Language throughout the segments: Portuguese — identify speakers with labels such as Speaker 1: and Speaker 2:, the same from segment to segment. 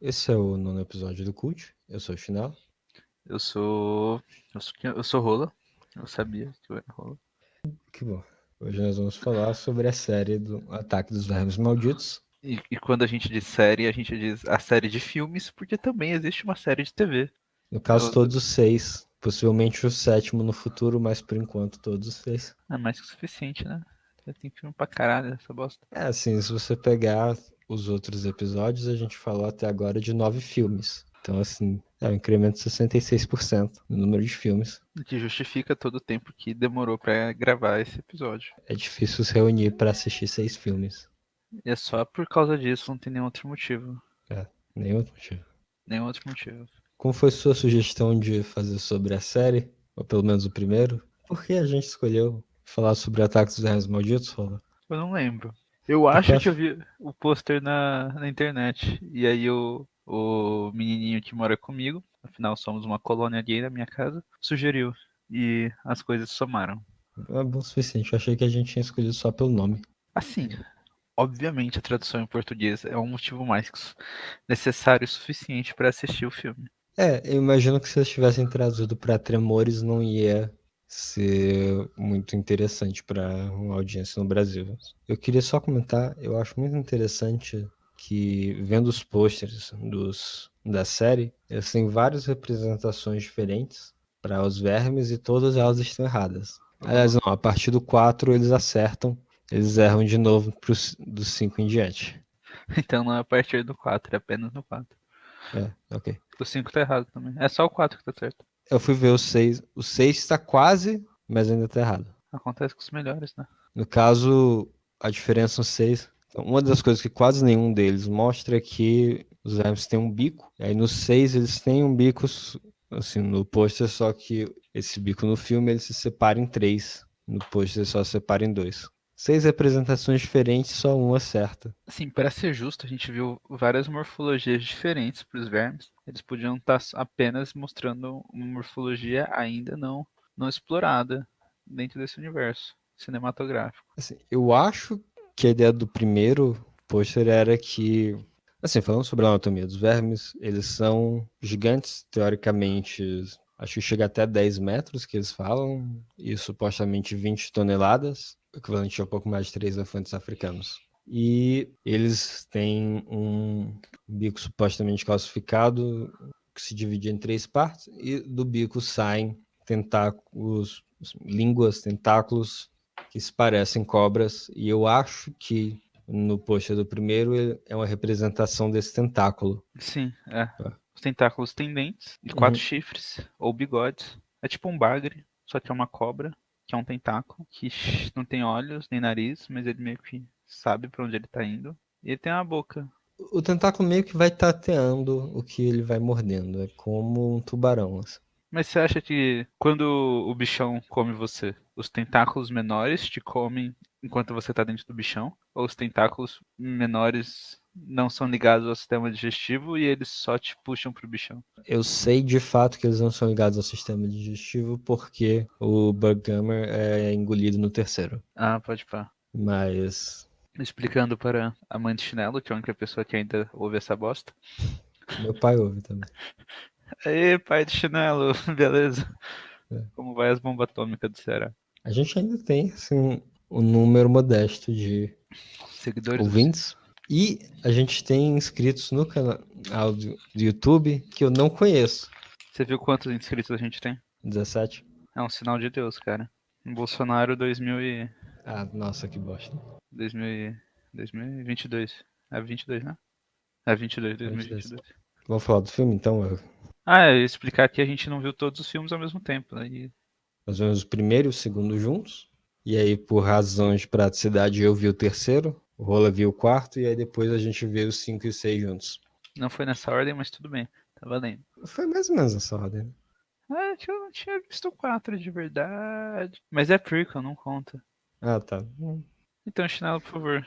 Speaker 1: Esse é o nono episódio do Cult. Eu sou o Chinelo.
Speaker 2: Eu sou. Eu sou Rola. Eu sabia que eu era Rola.
Speaker 1: Que bom. Hoje nós vamos falar sobre a série do Ataque dos Vermes Malditos.
Speaker 2: E quando a gente diz série, a gente diz a série de filmes, porque também existe uma série de TV.
Speaker 1: No caso, todos os 6. Possivelmente o sétimo no futuro, mas por enquanto todos os 6.
Speaker 2: É mais que o suficiente, né? Já tem filme pra caralho essa bosta.
Speaker 1: É assim, se você pegar os outros episódios, a gente falou até agora de 9 filmes. Então, assim, é um incremento de 66% no número de filmes.
Speaker 2: O que justifica todo o tempo que demorou pra gravar esse episódio.
Speaker 1: É difícil se reunir para assistir 6 filmes.
Speaker 2: E é só por causa disso, não tem nenhum outro motivo.
Speaker 1: É, nenhum outro motivo.
Speaker 2: Nenhum outro motivo.
Speaker 1: Como foi sua sugestão de fazer sobre a série? Ou pelo menos o primeiro? Por que a gente escolheu falar sobre Ataques dos Vermes Malditos, Rola?
Speaker 2: Eu não lembro. Eu
Speaker 1: Porque eu
Speaker 2: acho que eu
Speaker 1: acho.
Speaker 2: vi o pôster na internet. E aí o menininho que mora comigo, afinal somos uma colônia gay na minha casa, sugeriu. E as coisas somaram.
Speaker 1: É bom o suficiente. Eu achei que a gente tinha escolhido só pelo nome.
Speaker 2: Assim, obviamente a tradução em português é um motivo mais que necessário e suficiente para assistir o filme.
Speaker 1: Eu imagino que se eles tivessem traduzido para Tremores, não ia ser muito interessante para uma audiência no Brasil. Eu queria só comentar, eu acho muito interessante que, vendo os posters da série, eles têm várias representações diferentes para os vermes e todas elas estão erradas. Aliás, não, a partir do 4 eles acertam, eles erram de novo do 5 em diante.
Speaker 2: Então não é a partir do 4, é apenas no 4.
Speaker 1: Ok.
Speaker 2: O 5 tá errado também. É só o 4 que tá certo.
Speaker 1: Eu fui ver o 6. O 6 está quase, mas ainda tá errado.
Speaker 2: Acontece com os melhores, né?
Speaker 1: No caso, a diferença no 6. Então, uma das coisas que quase nenhum deles mostra é que os vermes têm um bico. E aí no 6 eles têm um bico, assim, no pôster, só que esse bico no filme ele se separa em 3. No pôster ele só se separa em 2. 6 representações diferentes, só uma certa.
Speaker 2: Assim, para ser justo, a gente viu várias morfologias diferentes para os vermes. Eles podiam estar apenas mostrando uma morfologia ainda não explorada dentro desse universo cinematográfico.
Speaker 1: Assim, eu acho que a ideia do primeiro pôster era que, assim, falando sobre a anatomia dos vermes, eles são gigantes, teoricamente, acho que chega até 10 metros, que eles falam, e supostamente 20 toneladas, equivalente a um pouco mais de 3 elefantes africanos. E eles têm um bico supostamente calcificado, que se divide em 3 partes, e do bico saem tentáculos, línguas, tentáculos, que se parecem cobras, e eu acho que no pôster do primeiro é uma representação desse tentáculo.
Speaker 2: Sim, é.
Speaker 1: Tá?
Speaker 2: Os tentáculos têm dentes e 4
Speaker 1: Uhum.
Speaker 2: chifres ou bigodes. É tipo um bagre, só que é uma cobra, que é um tentáculo, que não tem olhos nem nariz, mas ele meio que sabe para onde ele tá indo. E ele tem uma boca.
Speaker 1: O tentáculo meio que vai tateando o que ele vai mordendo, é como um tubarão. Assim.
Speaker 2: Mas você acha que quando o bichão come você, os tentáculos menores te comem enquanto você tá dentro do bichão? Ou os tentáculos menores não são ligados ao sistema digestivo e eles só te puxam pro bichão?
Speaker 1: Eu sei de fato que eles não são ligados ao sistema digestivo porque o Bughammer é engolido no terceiro.
Speaker 2: Ah, pode pá.
Speaker 1: Mas
Speaker 2: Explicando para a mãe de chinelo, que é a única pessoa que ainda ouve essa bosta.
Speaker 1: meu pai ouve também.
Speaker 2: Aê, pai de chinelo, beleza?
Speaker 1: É.
Speaker 2: Como vai as bombas atômicas do Ceará?
Speaker 1: A gente ainda tem assim, um número modesto de
Speaker 2: Seguidores do...
Speaker 1: ouvintes. E a gente tem inscritos no canal do YouTube que eu não conheço.
Speaker 2: Você viu quantos inscritos a gente tem?
Speaker 1: 17.
Speaker 2: É um sinal de Deus, cara. Bolsonaro 2000
Speaker 1: Ah, nossa, que bosta.
Speaker 2: 2000 2022. É 22, né? É 22,
Speaker 1: 22.
Speaker 2: 2022.
Speaker 1: Vamos falar do filme, então?
Speaker 2: Ah, é explicar que a gente não viu todos os filmes ao mesmo tempo, né?
Speaker 1: Nós vemos o primeiro e o segundo juntos. E aí, por razões de praticidade, eu vi o terceiro. O Rola viu o quarto. E aí, depois a gente vê os 5 e o 6 juntos.
Speaker 2: Não foi nessa ordem, mas tudo bem. Tá valendo.
Speaker 1: Foi mais ou menos essa ordem, né?
Speaker 2: Ah, que eu não tinha visto o 4 de verdade. Mas é prequel, não conta.
Speaker 1: Ah, tá.
Speaker 2: Então, Chinelo, por favor,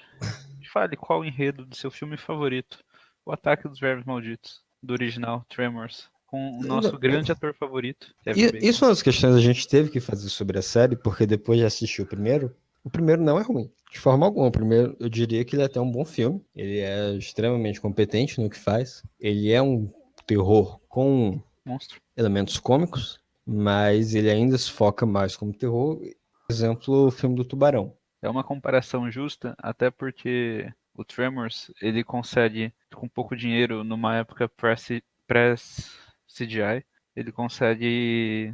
Speaker 2: fale qual o enredo do seu filme favorito. O Ataque dos Vermes Malditos, do original Tremors. Com o nosso grande ator favorito, Kevin
Speaker 1: E
Speaker 2: Bacon.
Speaker 1: isso é uma das questões que a gente teve que fazer sobre a série, porque depois de assistir o primeiro, O primeiro não é ruim, de forma alguma. O primeiro, eu diria que ele é até um bom filme. Ele é extremamente competente no que faz. Ele é um terror com
Speaker 2: Monstro.
Speaker 1: elementos cômicos, mas ele ainda se foca mais como terror. Por exemplo, o filme do Tubarão.
Speaker 2: É uma comparação justa, até porque o Tremors, ele consegue, com pouco dinheiro, numa época pré-CGI, ele consegue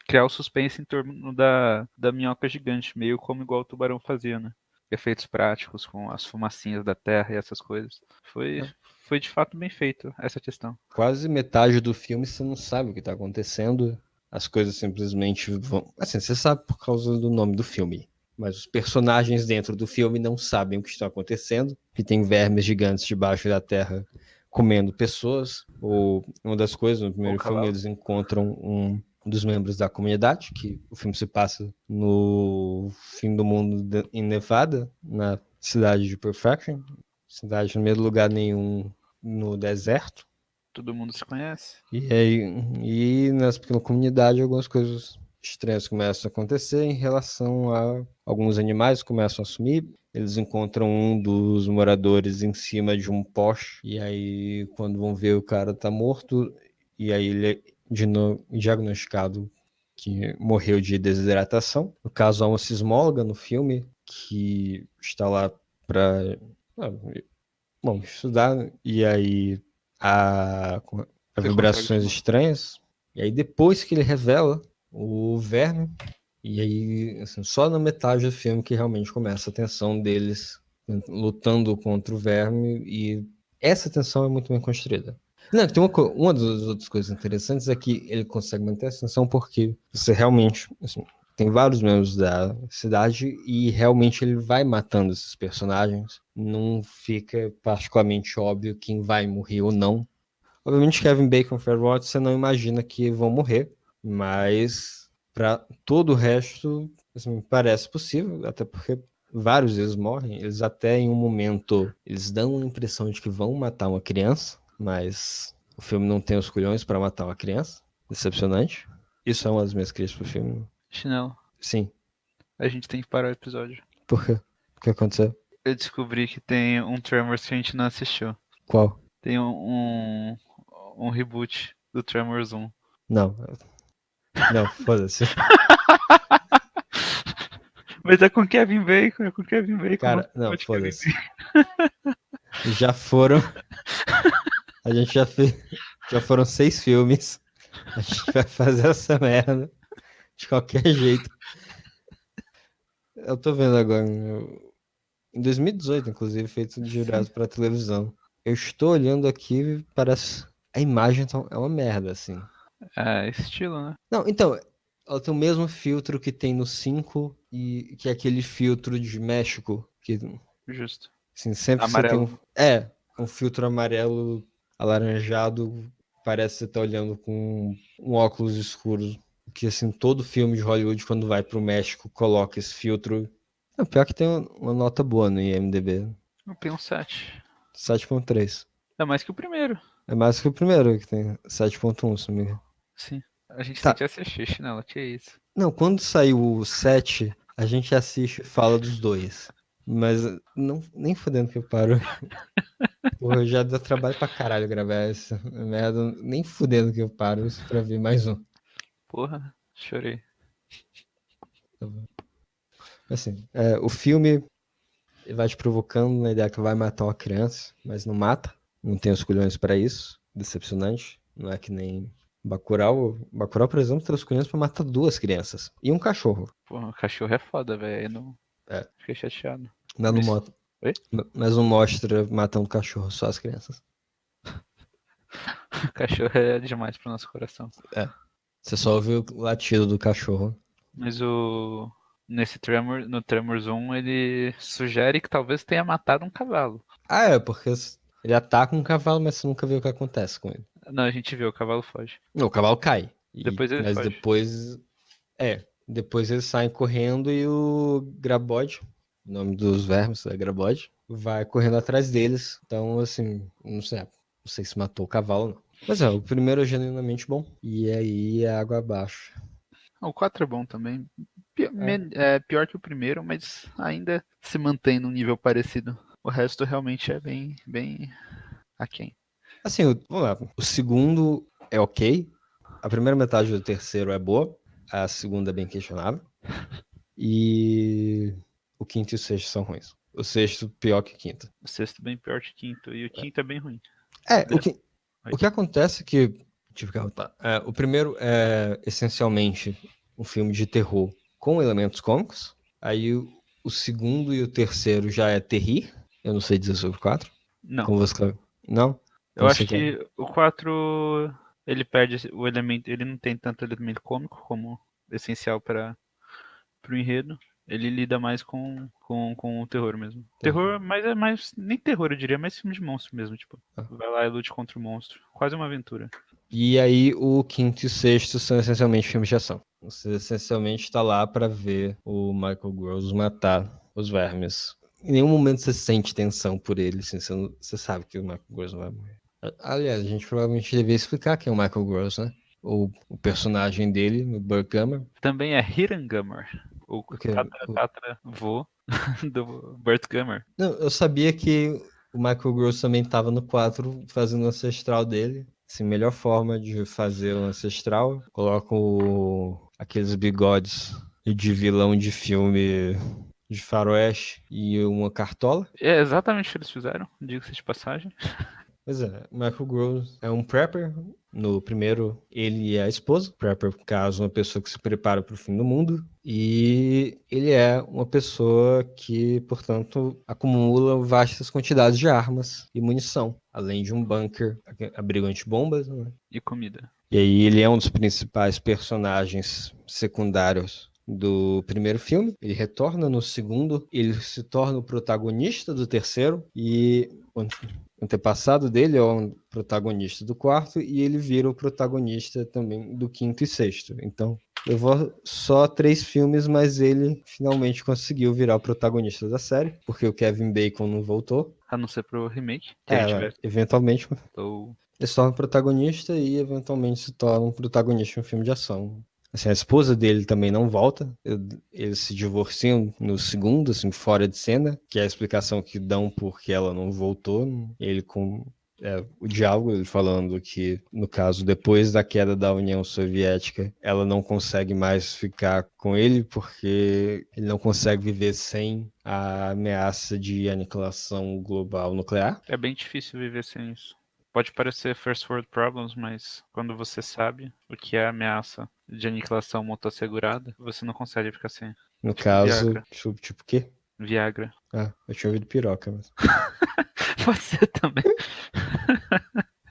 Speaker 2: criar o suspense em torno da minhoca gigante, meio como igual o Tubarão fazia, né? Efeitos práticos com as fumacinhas da terra e essas coisas. Foi de fato bem feito essa questão.
Speaker 1: Quase metade do filme você não sabe o que está acontecendo. As coisas simplesmente vão. Assim, você sabe por causa do nome do filme. Mas os personagens dentro do filme não sabem o que está acontecendo. Que tem vermes gigantes debaixo da terra comendo pessoas. Ou uma das coisas, no
Speaker 2: Ou
Speaker 1: primeiro filme,
Speaker 2: cavalo.
Speaker 1: eles encontram um dos membros da comunidade, que o filme se passa no fim do mundo em Nevada, na cidade de Perfection. Cidade no meio de lugar nenhum no deserto.
Speaker 2: Todo mundo se conhece.
Speaker 1: E aí, pela comunidade, algumas coisas estranhas começam a acontecer em relação a alguns animais que começam a sumir. Eles encontram um dos moradores em cima de um poste, e aí, quando vão ver, o cara tá morto, e aí ele é diagnosticado que morreu de desidratação. No caso, há uma sismóloga no filme que está lá para estudar, e aí a, a
Speaker 2: Você consegue
Speaker 1: vibrações
Speaker 2: chamar.
Speaker 1: estranhas. E aí depois que ele revela o verme, e aí assim, só na metade do filme que realmente começa a tensão deles lutando contra o verme, e essa tensão é muito bem construída. Não, tem uma das outras coisas interessantes é que ele consegue manter a tensão porque você realmente, assim, tem vários membros da cidade e realmente ele vai matando esses personagens. Não fica particularmente óbvio quem vai morrer ou não. Obviamente, Kevin Bacon e Fred Watts, você não imagina que vão morrer, mas para todo o resto, assim, parece possível, até porque vários deles morrem. Eles até em um momento, eles dão a impressão de que vão matar uma criança, mas o filme não tem os culhões para matar uma criança. Decepcionante. Isso é uma das minhas críticas pro filme.
Speaker 2: Chinelo,
Speaker 1: Sim.
Speaker 2: a gente tem que parar o episódio.
Speaker 1: Por quê? O que aconteceu?
Speaker 2: Eu descobri que tem um Tremors que a gente não assistiu.
Speaker 1: Qual?
Speaker 2: Tem um reboot do Tremors 1.
Speaker 1: Não. Não, foda-se.
Speaker 2: Mas é com Kevin Bacon, é com Kevin Bacon, não
Speaker 1: Cara, não,
Speaker 2: pode Kevin
Speaker 1: foda-se.
Speaker 2: Bacon.
Speaker 1: Já foram. A gente já fez. Já foram 6 filmes. A gente vai fazer essa merda de qualquer jeito. Eu tô vendo agora. Em 2018, inclusive, feito de
Speaker 2: Sim.
Speaker 1: jurado pra televisão. Eu estou olhando aqui e parece. A imagem é uma merda, assim.
Speaker 2: É estilo, né?
Speaker 1: Não, então, ela tem o mesmo filtro que tem no 5 e que é aquele filtro de México. Que,
Speaker 2: Justo.
Speaker 1: assim, sempre que você tem um.
Speaker 2: Amarelo.
Speaker 1: Um filtro amarelo alaranjado, parece que você tá olhando com um óculos escuro. Que, assim, todo filme de Hollywood, quando vai pro México, coloca esse filtro. É, pior que tem uma nota boa no IMDb.
Speaker 2: Eu tenho um 7.
Speaker 1: 7.3.
Speaker 2: É mais que o primeiro.
Speaker 1: É mais que o primeiro, que tem 7.1, se não me engano.
Speaker 2: Sim. A gente tem
Speaker 1: Tá.
Speaker 2: que assistir, Chinelo, que isso.
Speaker 1: Não, quando saiu o 7, a gente assiste e fala dos dois. Mas não, nem fudendo que eu paro. Porra, já deu trabalho pra caralho gravar essa merda. Nem fudendo que eu paro isso pra ver mais um.
Speaker 2: Porra, chorei.
Speaker 1: Assim, o filme vai te provocando na ideia que vai matar uma criança, mas não mata. Não tem os culhões pra isso. Decepcionante. Não é que nem Bacurau. Bacurau, por exemplo, tem os culhões pra matar 2 crianças. E um cachorro.
Speaker 2: Porra, o cachorro é foda, velho. Eu não
Speaker 1: É,
Speaker 2: fiquei chateado.
Speaker 1: mas não,
Speaker 2: Mas. Oi?
Speaker 1: mas não mostra matando cachorro, só as crianças.
Speaker 2: O cachorro é demais pro nosso coração.
Speaker 1: É. Você só ouve o latido do cachorro.
Speaker 2: Mas o. No Tremors 1, ele sugere que talvez tenha matado um cavalo.
Speaker 1: Ah, é, porque ele ataca um cavalo, mas você nunca vê o que acontece com ele.
Speaker 2: Não, a gente viu, o cavalo foge.
Speaker 1: Não, o cavalo cai.
Speaker 2: Depois ele
Speaker 1: Mas
Speaker 2: foge.
Speaker 1: depois. Depois eles saem correndo e o Grabode, o nome dos vermes é Grabode, vai correndo atrás deles. Então, assim, não sei se matou o cavalo ou não. Mas o primeiro é genuinamente bom. E aí é água abaixo.
Speaker 2: O 4 é bom também. Pior que o primeiro, mas ainda se mantém num nível parecido. O resto realmente é bem aquém.
Speaker 1: Assim, vamos lá. O segundo é ok. A primeira metade do terceiro é boa. A segunda é bem questionável. E o quinto e o sexto são ruins. O sexto pior que o quinto.
Speaker 2: O sexto bem pior que o quinto. E o quinto é bem ruim.
Speaker 1: O que acontece é que. Tive que arrotar. O primeiro é essencialmente um filme de terror com elementos cômicos. Aí o segundo e o terceiro já é terrir. Eu não sei dizer sobre o quatro.
Speaker 2: Não.
Speaker 1: Como você. Não?
Speaker 2: Eu
Speaker 1: Então
Speaker 2: acho
Speaker 1: você quer.
Speaker 2: que o 4 ele perde o elemento. Ele não tem tanto elemento cômico como essencial para o enredo. Ele lida mais com o terror mesmo. Terror, mas é mais. Nem terror, eu diria, mais filme de monstro mesmo. Tipo, vai lá e lute contra o monstro. Quase uma aventura.
Speaker 1: E aí o quinto e o sexto são essencialmente filmes de ação. Você essencialmente está lá para ver o Michael Gross matar os vermes. Em nenhum momento você sente tensão por ele, assim, você sabe que o Michael Gross não vai morrer. Aliás, a gente provavelmente deveria explicar quem é o Michael Gross, né? O personagem dele, o Burghammer.
Speaker 2: Também é Hirangammer, o
Speaker 1: Porque,
Speaker 2: tataravô do Burt Gummer.
Speaker 1: não, eu sabia que o Michael Gross também estava no 4 fazendo o ancestral dele. Assim, melhor forma de fazer o ancestral, coloca aqueles bigodes de vilão de filme de faroeste e uma cartola.
Speaker 2: É exatamente o que eles fizeram, diga-se de passagem.
Speaker 1: Pois é, Michael Gross é um prepper. No primeiro, ele é a esposa. Prepper, caso, uma pessoa que se prepara para o fim do mundo. E ele é uma pessoa que, portanto, acumula vastas quantidades de armas e munição, além de um bunker, abrigo antibombas, né?
Speaker 2: E comida.
Speaker 1: E aí ele é um dos principais personagens secundários do primeiro filme. Ele retorna no segundo, ele se torna o protagonista do terceiro e o antepassado dele é o protagonista do quarto e ele vira o protagonista também do quinto e sexto. Então, levou só 3 filmes, mas ele finalmente conseguiu virar o protagonista da série, porque o Kevin Bacon não voltou.
Speaker 2: A não ser pro remake, que a gente tivesse.
Speaker 1: Eventualmente
Speaker 2: Ou...
Speaker 1: ele se torna protagonista e eventualmente se torna um protagonista em um filme de ação. Assim, a esposa dele também não volta. Eles se divorciam no segundo, assim, fora de cena, que é a explicação que dão porque ela não voltou. Ele com o diálogo, ele falando que, no caso, depois da queda da União Soviética, ela não consegue mais ficar com ele porque ele não consegue viver sem a ameaça de aniquilação global nuclear.
Speaker 2: É bem difícil viver sem isso. Pode parecer first world problems, mas quando você sabe o que é a ameaça de aniquilação motossegurada, você não consegue ficar sem.
Speaker 1: No
Speaker 2: Tipo
Speaker 1: caso,
Speaker 2: Viagra.
Speaker 1: tipo o quê?
Speaker 2: Viagra.
Speaker 1: Ah, eu tinha ouvido piroca, mas...
Speaker 2: Pode ser também.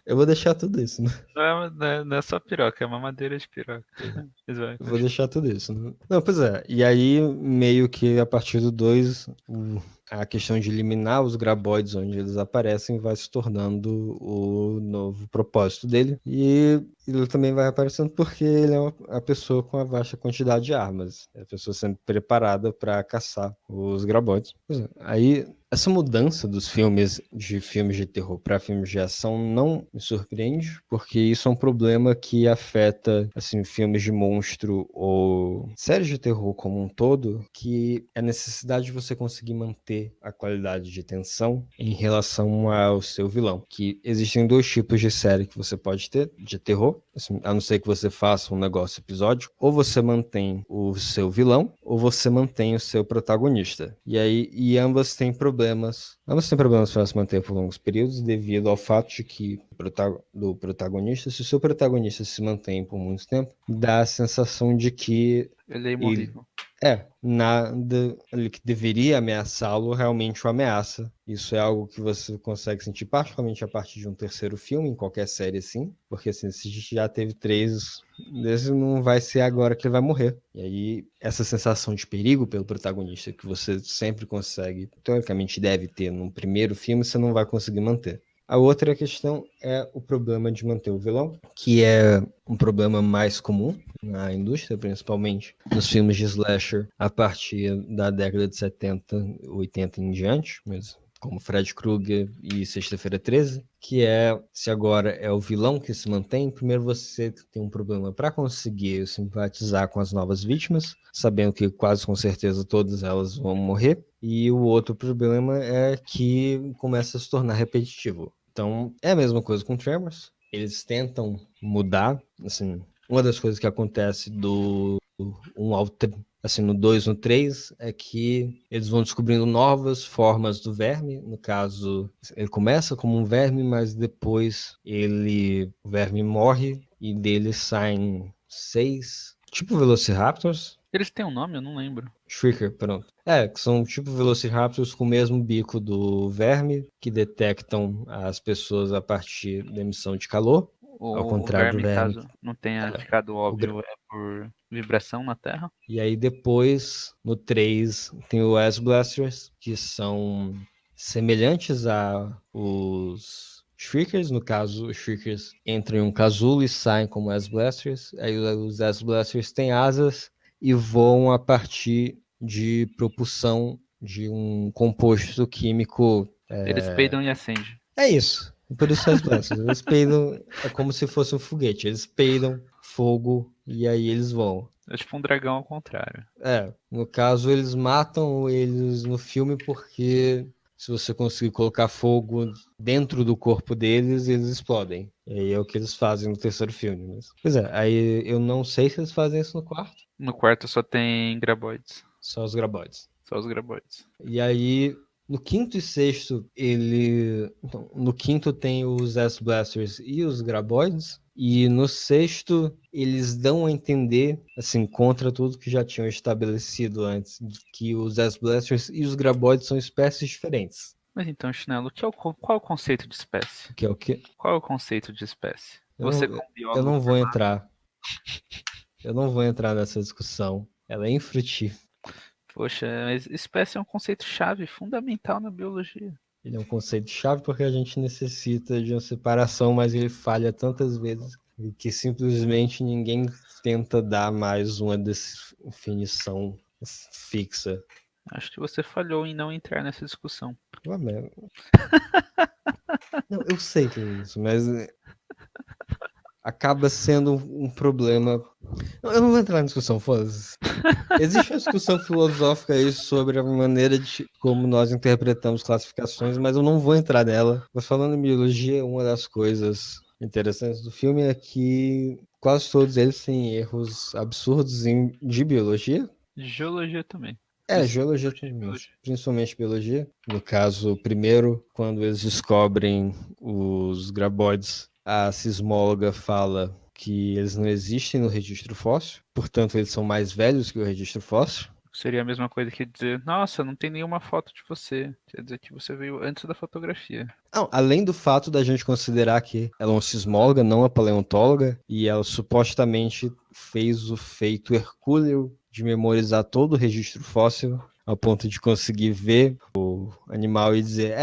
Speaker 1: Eu vou deixar tudo isso, né?
Speaker 2: Não é só piroca, é uma madeira de piroca. Mas vai,
Speaker 1: Eu vou deixar tudo isso, né? Não, pois é. E aí, meio que a partir do 2, a questão de eliminar os graboides onde eles aparecem vai se tornando o novo propósito dele. E ele também vai aparecendo porque ele é a pessoa com a vasta quantidade de armas. É a pessoa sendo preparada para caçar os graboides. Pois é. Aí, essa mudança dos filmes de terror para filmes de ação não me surpreende, porque isso é um problema que afeta, assim, filmes de monstro ou séries de terror como um todo, que é a necessidade de você conseguir manter a qualidade de tensão em relação ao seu vilão. Que existem 2 tipos de série que você pode ter de terror, assim, a não ser que você faça um negócio episódico, ou você mantém o seu vilão, ou você mantém o seu protagonista. E ambas têm problemas. Ambas têm problemas para se manter por longos períodos, devido ao fato de que do protagonista, se o seu protagonista se mantém por muito tempo, dá a sensação de que
Speaker 2: ele é
Speaker 1: ele
Speaker 2: imorrível.
Speaker 1: nada ali que deveria ameaçá-lo realmente o ameaça. Isso é algo que você consegue sentir particularmente a partir de um terceiro filme, em qualquer série assim, porque assim, se a gente já teve 3, esse não vai ser agora que ele vai morrer. E aí, essa sensação de perigo pelo protagonista que você sempre consegue, teoricamente deve ter no primeiro filme, você não vai conseguir manter. A outra questão é o problema de manter o vilão, que é um problema mais comum na indústria, principalmente nos filmes de slasher, a partir da década de 70, 80 em diante, mas como Fred Krueger e Sexta-feira 13, que é, se agora é o vilão que se mantém, primeiro você tem um problema para conseguir simpatizar com as novas vítimas, sabendo que quase com certeza todas elas vão morrer, e o outro problema é que começa a se tornar repetitivo. Então, é a mesma coisa com Tremors, eles tentam mudar, assim, uma das coisas que acontece do 1 ao 3, assim, no 2, no 3, é que eles vão descobrindo novas formas do verme. No caso, ele começa como um verme, mas depois o verme morre e dele saem 6, tipo Velociraptors.
Speaker 2: Eles têm um nome? Eu não lembro.
Speaker 1: Shrieker, pronto. Que são tipo Velociraptors com o mesmo bico do verme, que detectam as pessoas a partir da emissão de calor, ao
Speaker 2: O
Speaker 1: contrário do
Speaker 2: verme,
Speaker 1: verme.
Speaker 2: caso não tenha
Speaker 1: É,
Speaker 2: ficado
Speaker 1: o gra-
Speaker 2: óbvio, é por vibração na Terra.
Speaker 1: E aí depois, no 3, tem o Ass Blasters, que são semelhantes a os Shriekers. No caso, os Shriekers entram em um casulo e saem como Ass Blasters. Aí os Ass Blasters têm asas e voam a partir de propulsão de um composto químico.
Speaker 2: Eles peidam e acendem.
Speaker 1: É isso. Por isso Ass Blasters. Eles peidam, é como se fosse um foguete. Eles peidam fogo e aí eles voam.
Speaker 2: É tipo um dragão ao contrário.
Speaker 1: No caso, eles matam eles no filme porque se você conseguir colocar fogo dentro do corpo deles, eles explodem. E aí é o que eles fazem no terceiro filme. Pois é, aí eu não sei se eles fazem isso no quarto,
Speaker 2: No quarto só tem graboides.
Speaker 1: só os graboides.
Speaker 2: Só os graboides.
Speaker 1: E aí, no quinto e sexto, então, no quinto tem os S-Blasters e os graboides. E no sexto, eles dão a entender, assim, contra tudo que já tinham estabelecido antes, de que os S-Blasters e os graboides são espécies diferentes.
Speaker 2: Mas então, Chinelo, qual é o conceito de espécie?
Speaker 1: Que é o que
Speaker 2: Qual é o conceito de espécie?
Speaker 1: eu
Speaker 2: Você,
Speaker 1: não,
Speaker 2: como
Speaker 1: eu
Speaker 2: biólogo
Speaker 1: não vou
Speaker 2: formado,
Speaker 1: entrar. Eu não vou entrar nessa discussão. Ela é infrutífera.
Speaker 2: poxa, mas espécie é um conceito chave, fundamental na biologia.
Speaker 1: Ele é um conceito chave porque a gente necessita de uma separação, mas ele falha tantas vezes que simplesmente ninguém tenta dar mais uma definição fixa.
Speaker 2: Acho que você falhou em não entrar nessa discussão.
Speaker 1: Ué, não, eu sei que é isso, mas acaba sendo um problema. Não, eu não vou entrar na discussão, foda-se. Existe uma discussão filosófica aí sobre a maneira de como nós interpretamos classificações, mas eu não vou entrar nela. Mas falando em biologia, uma das coisas interessantes do filme é que quase todos eles têm erros absurdos de biologia.
Speaker 2: Geologia também.
Speaker 1: Geologia
Speaker 2: Principalmente
Speaker 1: também,
Speaker 2: biologia.
Speaker 1: principalmente biologia. No caso, primeiro, quando eles descobrem os graboides, a sismóloga fala que eles não existem no registro fóssil, portanto, eles são mais velhos que o registro fóssil.
Speaker 2: Seria a mesma coisa que dizer, nossa, não tem nenhuma foto de você. Quer dizer que você veio antes da fotografia.
Speaker 1: Não, além do fato da gente considerar que ela é uma sismóloga, não uma paleontóloga, e ela supostamente fez o feito hercúleo de memorizar todo o registro fóssil, ao ponto de conseguir ver o animal e dizer,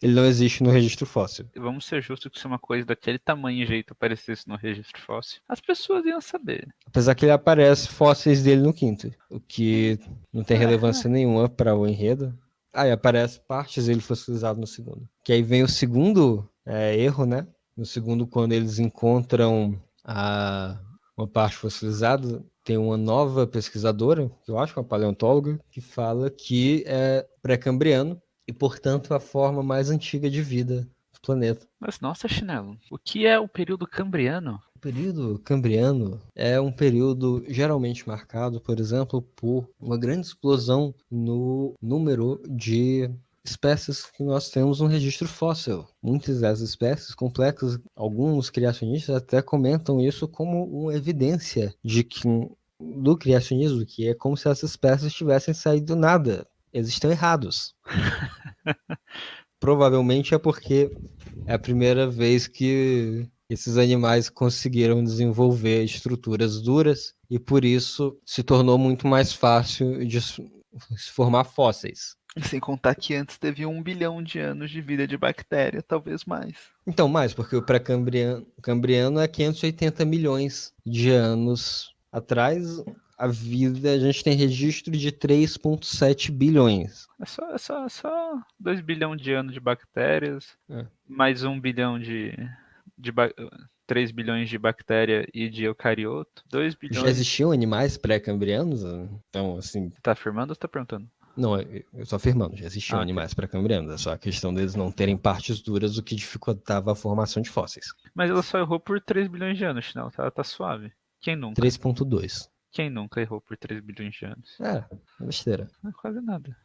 Speaker 1: ele não existe no registro fóssil.
Speaker 2: Vamos ser justos que se uma coisa daquele tamanho e jeito aparecesse no registro fóssil, as pessoas iam saber.
Speaker 1: Apesar que ele aparece fósseis dele no quinto, o que não tem relevância nenhuma para o enredo. Aí aparece partes dele fossilizado no segundo. Que aí vem o segundo erro, né? No segundo, quando eles encontram uma parte fossilizada, tem uma nova pesquisadora, que eu acho que é uma paleontóloga, que fala que é pré-cambriano e, portanto, a forma mais antiga de vida do planeta.
Speaker 2: Mas nossa, Chinelo, o que é o período cambriano?
Speaker 1: O período cambriano é um período geralmente marcado, por exemplo, por uma grande explosão no número de espécies que nós temos no registro fóssil. Muitas das espécies complexas, alguns criacionistas até comentam isso como uma evidência de que do criacionismo, que é como se essas espécies tivessem saído do nada. Eles estão errados. Provavelmente é porque é a primeira vez que esses animais conseguiram desenvolver estruturas duras e por isso se tornou muito mais fácil de se formar fósseis.
Speaker 2: Sem contar que antes teve 1 bilhão de anos de vida de bactéria, talvez mais.
Speaker 1: Então, mais, porque o pré-cambriano é 580 milhões de anos atrás. a vida, a gente tem registro de 3,7 bilhões.
Speaker 2: É só 2 bilhões de anos de bactérias,
Speaker 1: É.
Speaker 2: mais 1 bilhão de 3 bilhões de bactéria e de eucarioto, 2
Speaker 1: Já
Speaker 2: bilhões.
Speaker 1: existiam animais pré-cambrianos? Então, assim,
Speaker 2: Você tá afirmando ou você tá perguntando?
Speaker 1: não, eu tô afirmando, já existiam
Speaker 2: Ah, ok.
Speaker 1: animais pré-cambrianos, é só a questão deles não terem partes duras, o que dificultava a formação de fósseis.
Speaker 2: Mas ela só errou por 3 bilhões de anos, Chinelo. Tá suave. Quem nunca?
Speaker 1: 3,2.
Speaker 2: Quem nunca errou por 3 bilhões de anos?
Speaker 1: É besteira.
Speaker 2: Não é quase nada.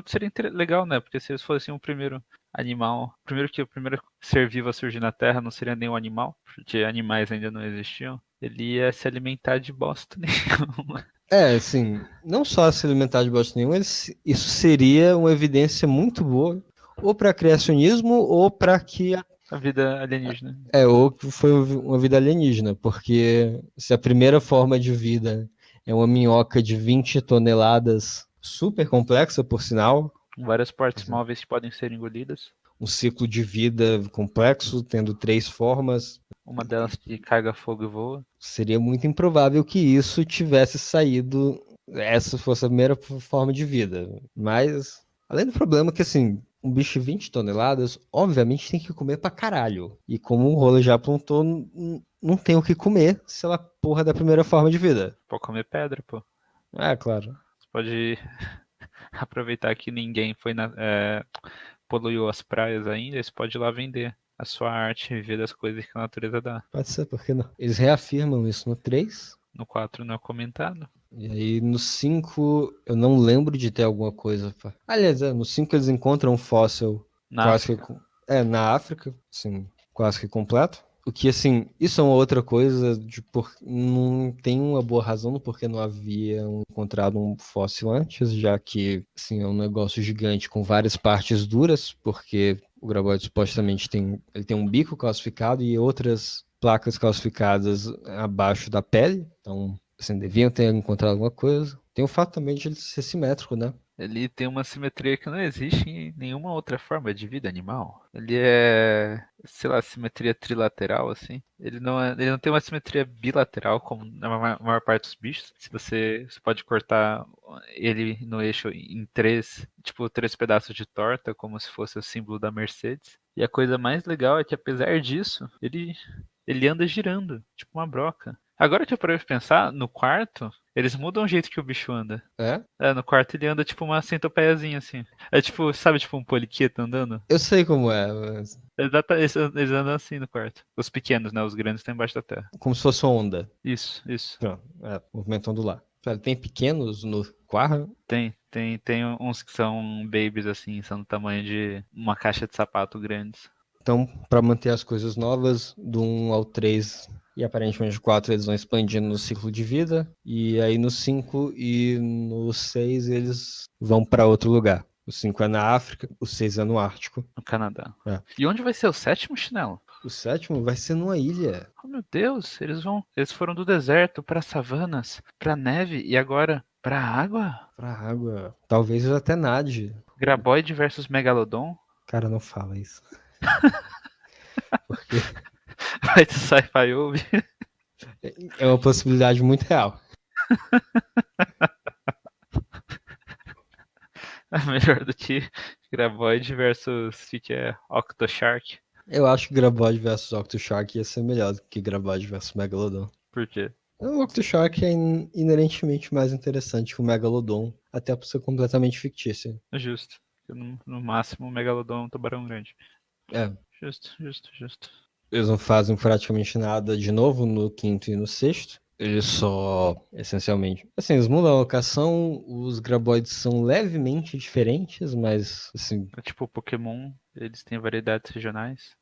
Speaker 2: Seria legal, né? Porque se eles fossem o primeiro animal. O primeiro ser vivo a surgir na Terra não seria nenhum animal, porque animais ainda não existiam. Ele ia se alimentar de bosta nenhuma.
Speaker 1: Assim, não só se alimentar de bosta nenhuma, isso seria uma evidência muito boa, ou para criacionismo, ou para que
Speaker 2: A vida alienígena.
Speaker 1: ou que foi uma vida alienígena, porque se a primeira forma de vida é uma minhoca de 20 toneladas, super complexa, por sinal,
Speaker 2: Com várias partes móveis que podem ser engolidas.
Speaker 1: um ciclo de vida complexo, tendo 3 formas,
Speaker 2: Uma delas que carga fogo e voa.
Speaker 1: seria muito improvável que isso tivesse saído, essa fosse a primeira forma de vida. Mas, além do problema que, assim, um bicho de 20 toneladas, obviamente tem que comer pra caralho. E como o Rola já apontou, não tem o que comer se ela porra da primeira forma de vida.
Speaker 2: Pode comer pedra, pô.
Speaker 1: Claro.
Speaker 2: Você pode aproveitar que ninguém poluiu as praias ainda. Você pode ir lá vender a sua arte e ver das coisas que a natureza dá.
Speaker 1: Pode ser, por que não? Eles reafirmam isso no 3.
Speaker 2: No 4 não é comentado.
Speaker 1: E aí no 5 eu não lembro de ter alguma coisa. Aliás, no 5 eles encontram um fóssil
Speaker 2: Na
Speaker 1: quase que.
Speaker 2: África.
Speaker 1: Na África, assim, quase que completo. O que, assim, isso é uma outra coisa, não tem uma boa razão do porquê não havia encontrado um fóssil antes, já que, assim, é um negócio gigante com várias partes duras, porque o graboide supostamente ele tem um bico calcificado e outras placas calcificadas abaixo da pele, então, assim, deviam ter encontrado alguma coisa. Tem o fato também de ele ser simétrico, né?
Speaker 2: Ele tem uma simetria que não existe em nenhuma outra forma de vida animal. Ele é, sei lá, simetria trilateral, assim. Ele não tem uma simetria bilateral, como na maior parte dos bichos. Se você pode cortar ele no eixo em três, tipo, três pedaços de torta, como se fosse o símbolo da Mercedes. E a coisa mais legal é que, apesar disso, ele anda girando, tipo uma broca. Agora que eu parei pra pensar, no quarto, eles mudam o jeito que o bicho anda.
Speaker 1: É?
Speaker 2: No quarto ele anda tipo uma centopeiazinha assim. É tipo, sabe, tipo um poliqueto andando?
Speaker 1: Eu sei como é, mas
Speaker 2: Eles andam assim no quarto. Os pequenos, né? Os grandes estão embaixo da terra.
Speaker 1: como se fosse uma onda.
Speaker 2: Isso.
Speaker 1: Pronto, movimento ondular. Tem pequenos no quarto.
Speaker 2: Tem uns que são babies assim, são do tamanho de uma caixa de sapato grandes.
Speaker 1: Então, para manter as coisas novas, do 1 ao 3 e aparentemente o 4, eles vão expandindo no ciclo de vida. E aí no 5 e no 6 eles vão para outro lugar. O 5 é na África, o 6 é no Ártico.
Speaker 2: No Canadá.
Speaker 1: É.
Speaker 2: E onde vai ser o sétimo, Chinelo?
Speaker 1: O 7º vai ser numa ilha.
Speaker 2: Oh meu Deus, eles foram do deserto para savanas, para neve e agora para água?
Speaker 1: Pra água. Talvez eu até nade.
Speaker 2: Graboid versus Megalodon?
Speaker 1: Cara, não fala isso. Porque
Speaker 2: Vai ter sci-fi over.
Speaker 1: é uma possibilidade muito real.
Speaker 2: É melhor do que Graboid versus que é Octoshark.
Speaker 1: Eu acho que Graboid versus Octoshark ia ser melhor do que Graboid versus Megalodon.
Speaker 2: Por quê?
Speaker 1: O Octoshark é inerentemente mais interessante que o Megalodon, até por ser completamente fictício.
Speaker 2: Justo. No máximo, o Megalodon é um tubarão grande.
Speaker 1: É,
Speaker 2: Justo.
Speaker 1: eles não fazem praticamente nada de novo no quinto e no sexto. Eles só, essencialmente. Assim, eles mudam a locação, os graboides são levemente diferentes, mas, assim.
Speaker 2: É tipo Pokémon, eles têm variedades regionais.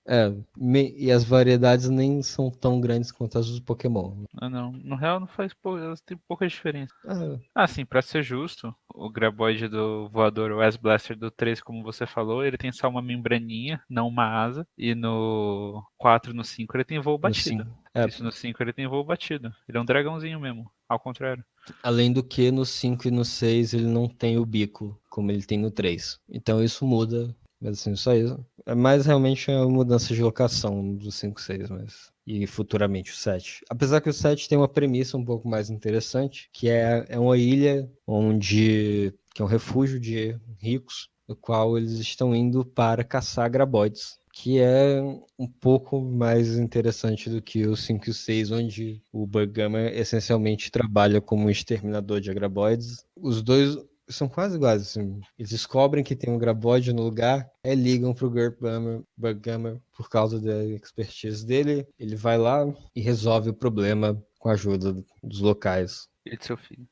Speaker 1: E as variedades nem são tão grandes quanto as dos Pokémon.
Speaker 2: Ah, não. No real, não faz elas têm pouca diferença.
Speaker 1: Ah,
Speaker 2: Ah, sim, pra ser justo, o Graboid do voador, o S-Blaster do 3, como você falou, ele tem só uma membraninha, não uma asa. E no 4 e no 5 ele tem voo
Speaker 1: no
Speaker 2: batido.
Speaker 1: 5.
Speaker 2: Isso no 5 ele tem voo batido. Ele é um dragãozinho mesmo, ao contrário.
Speaker 1: Além do que no 5 e no 6 ele não tem o bico, como ele tem no 3. Então isso muda Mas assim, só isso. É mais realmente a mudança de locação do 5 6 mas. E futuramente o 7. Apesar que o 7 tem uma premissa um pouco mais interessante, que é uma ilha onde. Que é um refúgio de ricos, no qual eles estão indo para caçar graboides. Que é um pouco mais interessante do que o 5 e o 6, onde o Bughammer essencialmente trabalha como um exterminador de agraboides. Os dois são quase iguais, assim. Eles descobrem que tem um graboide no lugar, aí ligam pro Bughammer por causa da expertise dele. Ele vai lá e resolve o problema com a ajuda dos locais.
Speaker 2: E de seu filho.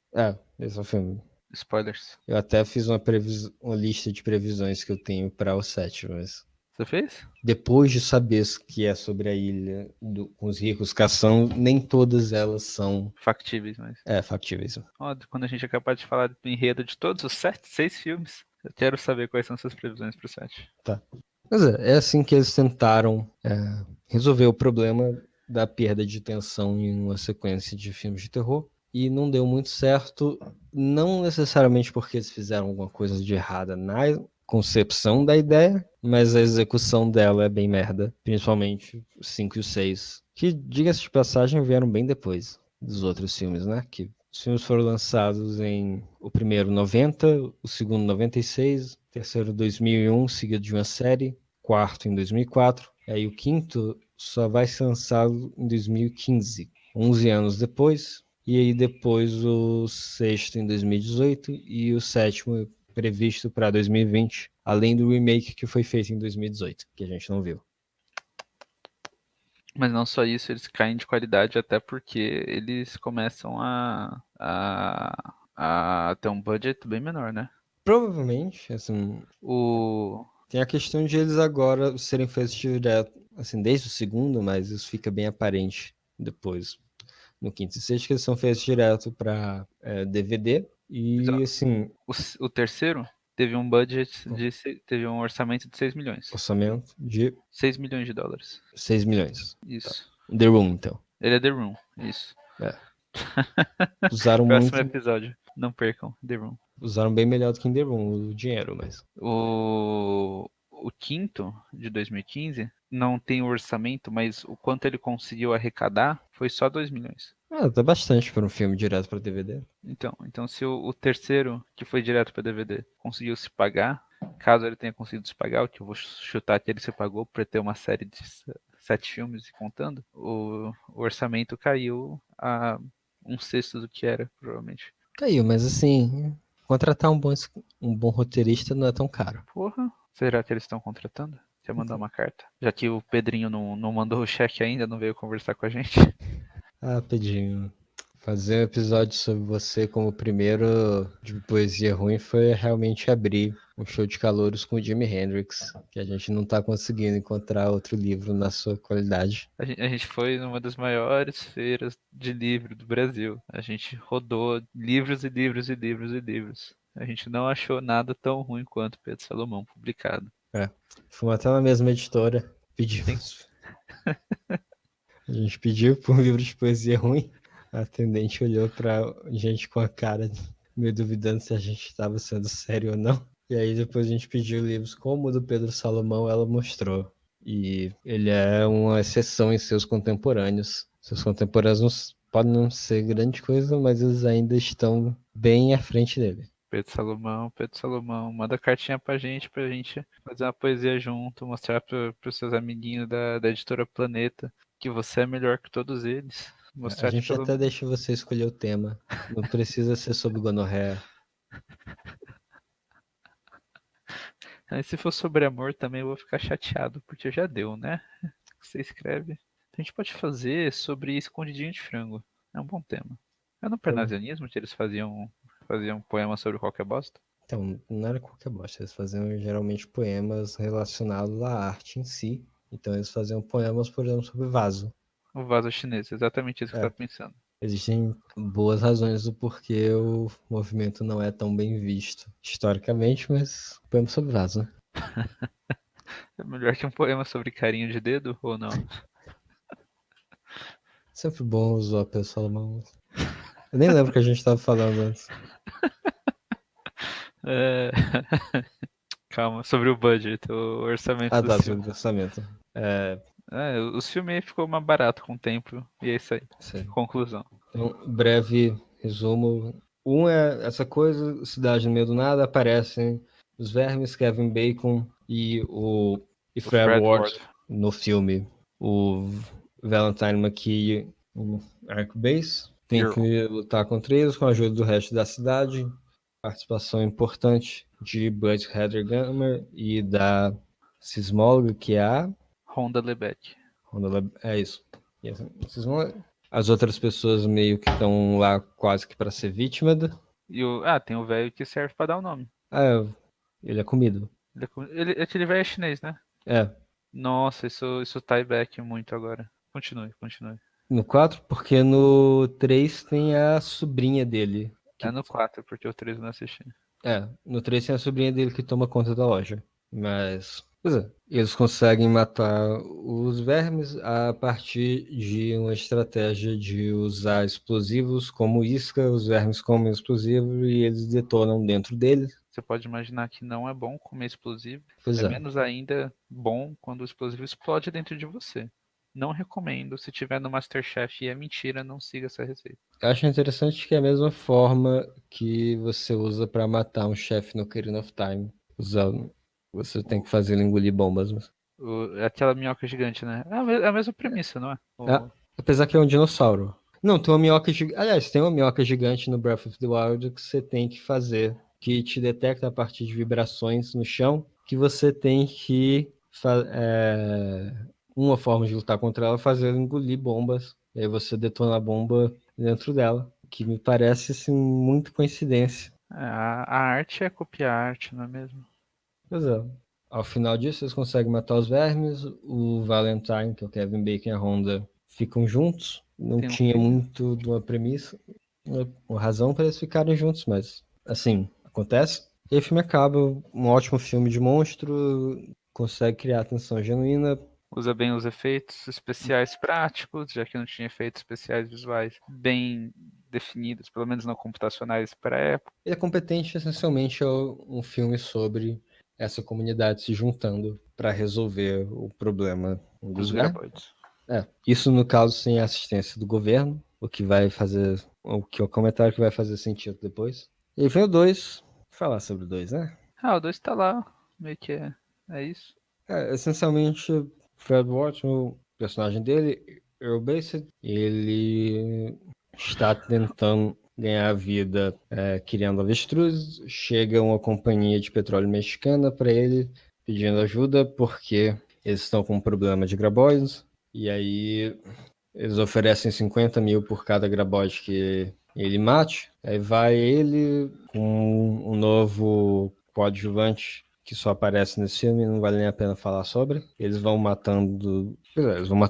Speaker 1: Esse é o filme.
Speaker 2: Spoilers.
Speaker 1: Eu até fiz uma lista de previsões que eu tenho para o 7, mas
Speaker 2: Você fez?
Speaker 1: depois de saber o que é sobre a ilha com os ricos caçando, nem todas elas são
Speaker 2: Factíveis, mas.
Speaker 1: factíveis.
Speaker 2: Ó, quando a gente é capaz de falar do enredo de todos os 6 filmes, eu quero saber quais são suas previsões pro 7.
Speaker 1: Tá. Mas é assim que eles tentaram resolver o problema da perda de tensão em uma sequência de filmes de terror. E não deu muito certo, não necessariamente porque eles fizeram alguma coisa de errada na concepção da ideia, mas a execução dela é bem merda. Principalmente os 5 e o 6. Que, diga-se de passagem, vieram bem depois dos outros filmes, né? Que os filmes foram lançados o primeiro 90, o segundo 96, o terceiro 2001, seguido de uma série, quarto em 2004, aí o quinto só vai ser lançado em 2015, 11 anos depois, e aí depois o sexto em 2018 e o sétimo previsto para 2020, além do remake que foi feito em 2018, que a gente não viu.
Speaker 2: Mas não só isso, eles caem de qualidade até porque eles começam a ter um budget bem menor, né?
Speaker 1: Provavelmente, assim,
Speaker 2: O.
Speaker 1: tem a questão de eles agora serem feitos direto, assim, desde o segundo, mas isso fica bem aparente depois, no quinto e sexto, que eles são feitos direto para DVD. E, assim,
Speaker 2: O terceiro teve um budget de. Teve um orçamento de 6 milhões.
Speaker 1: orçamento de
Speaker 2: 6 milhões de dólares.
Speaker 1: 6 milhões. Tá.
Speaker 2: Isso.
Speaker 1: The Room, então.
Speaker 2: Ele é The Room. Isso.
Speaker 1: É. Usaram
Speaker 2: Próximo
Speaker 1: muito,
Speaker 2: episódio. Não percam. The Room.
Speaker 1: usaram bem melhor do que em The Room o dinheiro, mas.
Speaker 2: O quinto, de 2015, não tem o orçamento, mas o quanto ele conseguiu arrecadar foi só 2 milhões.
Speaker 1: Tá bastante para um filme direto para DVD.
Speaker 2: Então se o terceiro, que foi direto para DVD, conseguiu se pagar, caso ele tenha conseguido se pagar, o que eu vou chutar que ele se pagou para ter uma série de 7 filmes e contando, o orçamento caiu a um sexto do que era, provavelmente.
Speaker 1: Caiu, mas assim, contratar um bom roteirista não é tão caro.
Speaker 2: Porra, será que eles estão contratando? Quer mandar uma carta? Já que o Pedrinho não mandou o cheque ainda, não veio conversar com a gente.
Speaker 1: Pedinho. Fazer um episódio sobre você como o primeiro de poesia ruim foi realmente abrir um show de calouros com o Jimi Hendrix, que a gente não tá conseguindo encontrar outro livro na sua qualidade.
Speaker 2: A gente foi numa das maiores feiras de livro do Brasil. A gente rodou livros e livros e livros e livros. A gente não achou nada tão ruim quanto Pedro Salomão publicado.
Speaker 1: Fomos até na mesma editora,
Speaker 2: Sim.
Speaker 1: pedimos. A gente pediu por um livro de poesia ruim. A atendente olhou pra gente com a cara meio duvidando se a gente estava sendo sério ou não. E aí depois a gente pediu livros como o do Pedro Salomão, ela mostrou. E ele é uma exceção em seus contemporâneos. Seus contemporâneos podem não ser grande coisa, mas eles ainda estão bem à frente dele.
Speaker 2: Pedro Salomão, manda cartinha pra gente fazer uma poesia junto, mostrar pros seus amiguinhos da editora Planeta que você é melhor que todos eles.
Speaker 1: A
Speaker 2: Mostrar que
Speaker 1: gente
Speaker 2: pelo
Speaker 1: até deixa você escolher o tema. Não precisa ser sobre gonorreia.
Speaker 2: Aí se for sobre amor também eu vou ficar chateado, porque já deu, né? Você escreve. A gente pode fazer sobre escondidinho de frango. É um bom tema. É no parnasianismo que eles faziam poema sobre qualquer bosta?
Speaker 1: Então, não era qualquer bosta, eles faziam geralmente poemas relacionados à arte em si. Então, eles faziam poemas, por exemplo, sobre vaso.
Speaker 2: O vaso chinês, exatamente isso que eu
Speaker 1: É,
Speaker 2: tava pensando.
Speaker 1: existem boas razões do porquê o movimento não é tão bem visto historicamente, mas poema sobre vaso, né?
Speaker 2: É melhor que um poema sobre carinho de dedo ou não?
Speaker 1: Sempre bom usar o Pedro Salomão. Eu nem lembro o que a gente estava falando antes.
Speaker 2: É... Calma, sobre o budget, o orçamento
Speaker 1: Ah,
Speaker 2: do
Speaker 1: tá,
Speaker 2: filme.
Speaker 1: sobre o orçamento. É,
Speaker 2: É, o filme ficou mais barato com o tempo, e é isso aí.
Speaker 1: sei.
Speaker 2: Conclusão.
Speaker 1: Então, breve resumo. Um é essa coisa, cidade no meio do nada, aparecem os vermes, Kevin Bacon e
Speaker 2: O
Speaker 1: Fred
Speaker 2: Fred
Speaker 1: Ward
Speaker 2: Ward.
Speaker 1: no filme. O Valentine McKee, o Arquebase, tem
Speaker 2: Hero.
Speaker 1: que lutar contra eles com a ajuda do resto da cidade. Participação importante de Bud Hadergamer e da sismóloga, que é a
Speaker 2: Honda Lebeck.
Speaker 1: É isso. E as outras pessoas meio que estão lá quase que para ser vítima.
Speaker 2: Tem o velho que serve pra dar o nome.
Speaker 1: Ah, ele é comido.
Speaker 2: Aquele velho é chinês, né?
Speaker 1: É.
Speaker 2: Nossa, isso tie back muito agora. Continue, continue.
Speaker 1: No 4 porque no 3 tem a sobrinha dele.
Speaker 2: É
Speaker 1: Que,
Speaker 2: no 4 porque o 3 eu não assisti.
Speaker 1: no 3 tem a sobrinha dele que toma conta da loja. Mas, pois é, eles conseguem matar os vermes a partir de uma estratégia de usar explosivos como isca. Os vermes comem explosivo e eles detonam dentro deles.
Speaker 2: Você pode imaginar que não é bom comer explosivo.
Speaker 1: Pois
Speaker 2: É
Speaker 1: é.
Speaker 2: menos ainda bom quando o explosivo explode dentro de você. Não recomendo. Se tiver no MasterChef e é mentira, não siga essa receita.
Speaker 1: Eu acho interessante que é a mesma forma que você usa pra matar um chefe no Ocarina of Time. Usando. Você tem que fazer ele engolir bombas.
Speaker 2: Aquela minhoca gigante, né? É a mesma premissa, não é?
Speaker 1: Ah, apesar que é um dinossauro. Não, tem uma minhoca gigante. Aliás, tem uma minhoca gigante no Breath of the Wild que você tem que fazer, que te detecta a partir de vibrações no chão, que você tem que. Uma forma de lutar contra ela é fazer ela engolir bombas. E aí você detona a bomba dentro dela. Que me parece assim, muito coincidência.
Speaker 2: A arte é copiar a arte, não é mesmo?
Speaker 1: Pois é. Ao final disso, eles conseguem matar os vermes. O Valentine, que é o Kevin Bacon e a Honda, ficam juntos. Não
Speaker 2: Tem um
Speaker 1: tinha
Speaker 2: filho.
Speaker 1: muito de uma premissa, uma razão para eles ficarem juntos, mas assim, acontece. E aí o filme acaba, um ótimo filme de monstro, consegue criar atenção genuína.
Speaker 2: Usa bem os efeitos especiais práticos, já que não tinha efeitos especiais visuais bem definidos, pelo menos não computacionais para a época.
Speaker 1: Ele é competente, essencialmente, é um filme sobre essa comunidade se juntando para resolver o problema dos
Speaker 2: Dos
Speaker 1: vermes.
Speaker 2: graboides.
Speaker 1: Isso no caso sem a assistência do governo, o que é o comentário que vai fazer sentido depois. E aí vem o 2, falar sobre o 2, né?
Speaker 2: O 2 tá lá, meio que é isso.
Speaker 1: Essencialmente, Fred Ward, o personagem dele, Earl Bassett, ele está tentando ganhar a vida criando avestruz. Chega uma companhia de petróleo mexicana para ele pedindo ajuda porque eles estão com um problema de graboides. E aí eles oferecem 50 mil por cada graboide que ele mate. Aí vai ele com um novo coadjuvante que só aparece nesse filme, não vale nem a pena falar sobre. Eles vão matando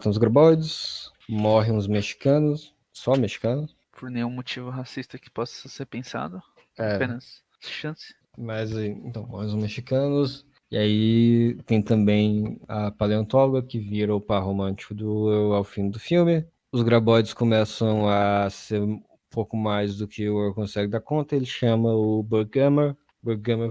Speaker 1: os graboides, morrem os mexicanos, só mexicanos.
Speaker 2: Por nenhum motivo racista que possa ser pensado.
Speaker 1: É,
Speaker 2: Apenas chance.
Speaker 1: mas então, morrem os mexicanos. E aí tem também a paleontóloga que vira o par romântico ao fim do filme. Os graboides começam a ser um pouco mais do que o Earl consegue dar conta. Ele chama o Burghammer. O Burghammer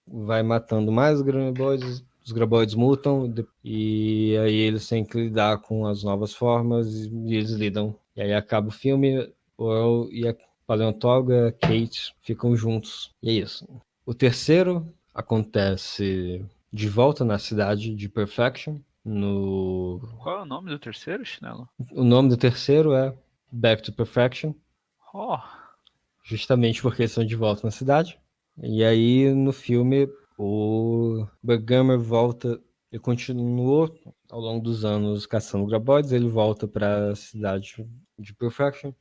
Speaker 1: vai matando mais graboides. Os graboides mutam e aí eles têm que lidar com as novas formas e eles lidam. E aí acaba o filme. O Earl e a paleontóloga Kate ficam juntos. E é isso. O terceiro acontece de volta na cidade de Perfection.
Speaker 2: Qual é o nome do terceiro, Chinelo?
Speaker 1: O nome do terceiro é Back to Perfection,
Speaker 2: Oh,
Speaker 1: justamente porque eles estão de volta na cidade. E aí no filme o Berghammer volta, ele continuou ao longo dos anos caçando graboides, ele volta para a cidade de Perfection.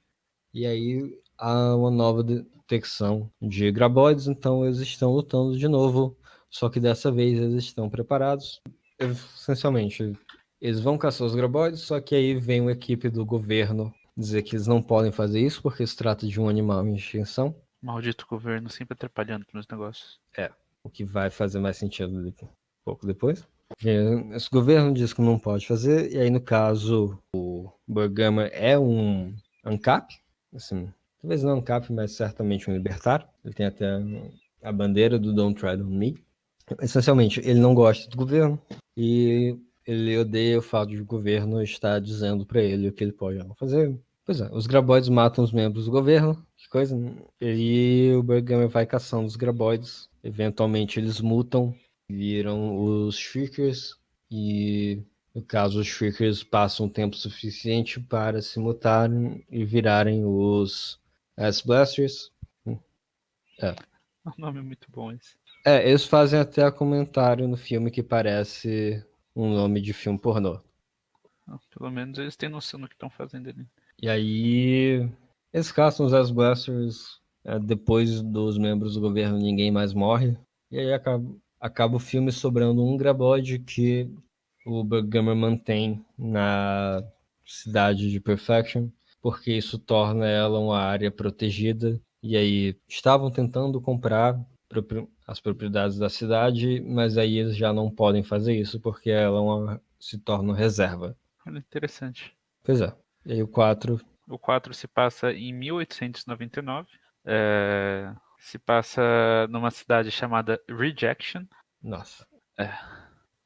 Speaker 1: E aí há uma nova detecção de graboides, então eles estão lutando de novo, só que dessa vez eles estão preparados. Essencialmente, eles vão caçar os graboides, só que aí vem uma equipe do governo dizer que eles não podem fazer isso porque se trata de um animal em extinção.
Speaker 2: maldito governo, sempre atrapalhando com meus negócios.
Speaker 1: O que vai fazer mais sentido um pouco depois. Esse governo diz que não pode fazer, e aí no caso o Borgama é um ANCAP, assim, talvez não ANCAP, mas certamente um libertário. Ele tem até a bandeira do Don't Tread on Me. Essencialmente, ele não gosta do governo e ele odeia o fato de o governo estar dizendo pra ele o que ele pode ou não fazer. Pois é, os graboides matam os membros do governo, que coisa, né? E o Bergame vai caçando os graboides. Eventualmente eles mutam, viram os Shriekers e, no caso, os Shriekers passam um tempo suficiente para se mutarem e virarem os Ass Blasters. É.
Speaker 2: É um nome muito bom esse.
Speaker 1: Eles fazem até comentário no filme que parece um nome de filme pornô.
Speaker 2: Pelo menos eles têm noção do que estão fazendo ali.
Speaker 1: E aí, eles caçam os Ass Blasters. Depois dos membros do governo, ninguém mais morre. E aí acaba o filme sobrando um graboide que o Berghammer mantém na cidade de Perfection, porque isso torna ela uma área protegida. E aí estavam tentando comprar as propriedades da cidade, mas aí eles já não podem fazer isso porque ela se torna uma reserva.
Speaker 2: Olha, interessante.
Speaker 1: Pois é. E aí o 4.
Speaker 2: O 4 se passa em 1899. Se passa numa cidade chamada Rejection.
Speaker 1: Nossa.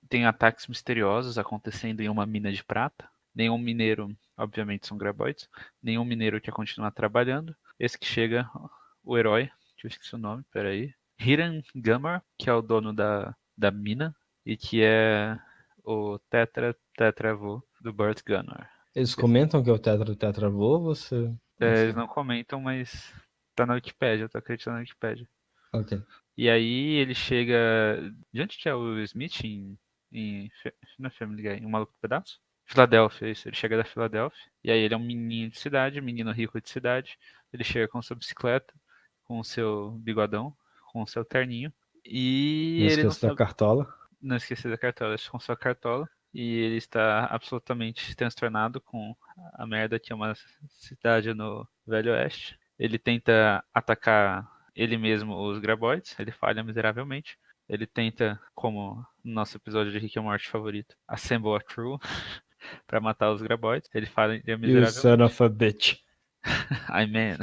Speaker 2: Tem ataques misteriosos acontecendo em uma mina de prata. Nenhum mineiro, obviamente são graboides, nenhum mineiro quer continuar trabalhando. Esse que chega, o herói, que eu esqueci o nome, peraí. Hiram Gummer, que é o dono da mina e que é o tetravô do Burt Gunner.
Speaker 1: Eles comentam que é o tetravô, você não
Speaker 2: Eles
Speaker 1: sabe?
Speaker 2: não comentam, mas tá na Wikipédia, eu tô acreditando na Wikipédia.
Speaker 1: Ok.
Speaker 2: E aí ele chega. De onde que é o Smith não é Family Guy, em Um Maluco no Pedaço? Filadélfia, isso. Ele chega da Filadélfia. E aí ele é um menino de cidade, menino rico de cidade. Ele chega com sua bicicleta, com o seu bigodão, com o seu terninho. E
Speaker 1: Não
Speaker 2: ele não
Speaker 1: esqueça da
Speaker 2: sabe.
Speaker 1: cartola.
Speaker 2: Não esquecer da cartola, com sua cartola. E ele está absolutamente transtornado com a merda que é uma cidade no Velho Oeste. Ele tenta atacar ele mesmo os graboides, ele falha miseravelmente. Ele tenta, como no nosso episódio de Rick and Morty favorito, assemble a crew para matar os graboides. Ele falha
Speaker 1: You son
Speaker 2: miseravelmente.
Speaker 1: of a bitch.
Speaker 2: I man.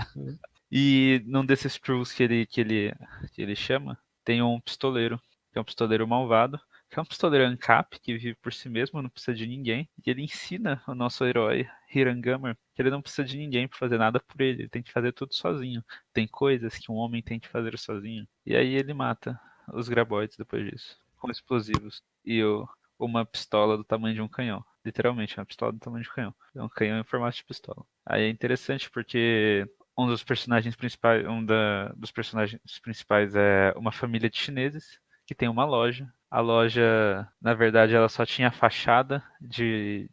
Speaker 2: E num desses crews que ele chama, tem um pistoleiro, que é um pistoleiro malvado, que é um pistoleiro ANCAP, que vive por si mesmo, não precisa de ninguém. E ele ensina o nosso herói, Hirangammer, que ele não precisa de ninguém para fazer nada por ele, ele tem que fazer tudo sozinho. Tem coisas que um homem tem que fazer sozinho. E aí ele mata os graboides depois disso, com explosivos. Uma pistola do tamanho de um canhão. Literalmente, uma pistola do tamanho de um canhão. É um canhão em formato de pistola. Aí é interessante porque dos personagens principais é uma família de chineses que tem uma loja. A loja, na verdade, ela só tinha a fachada de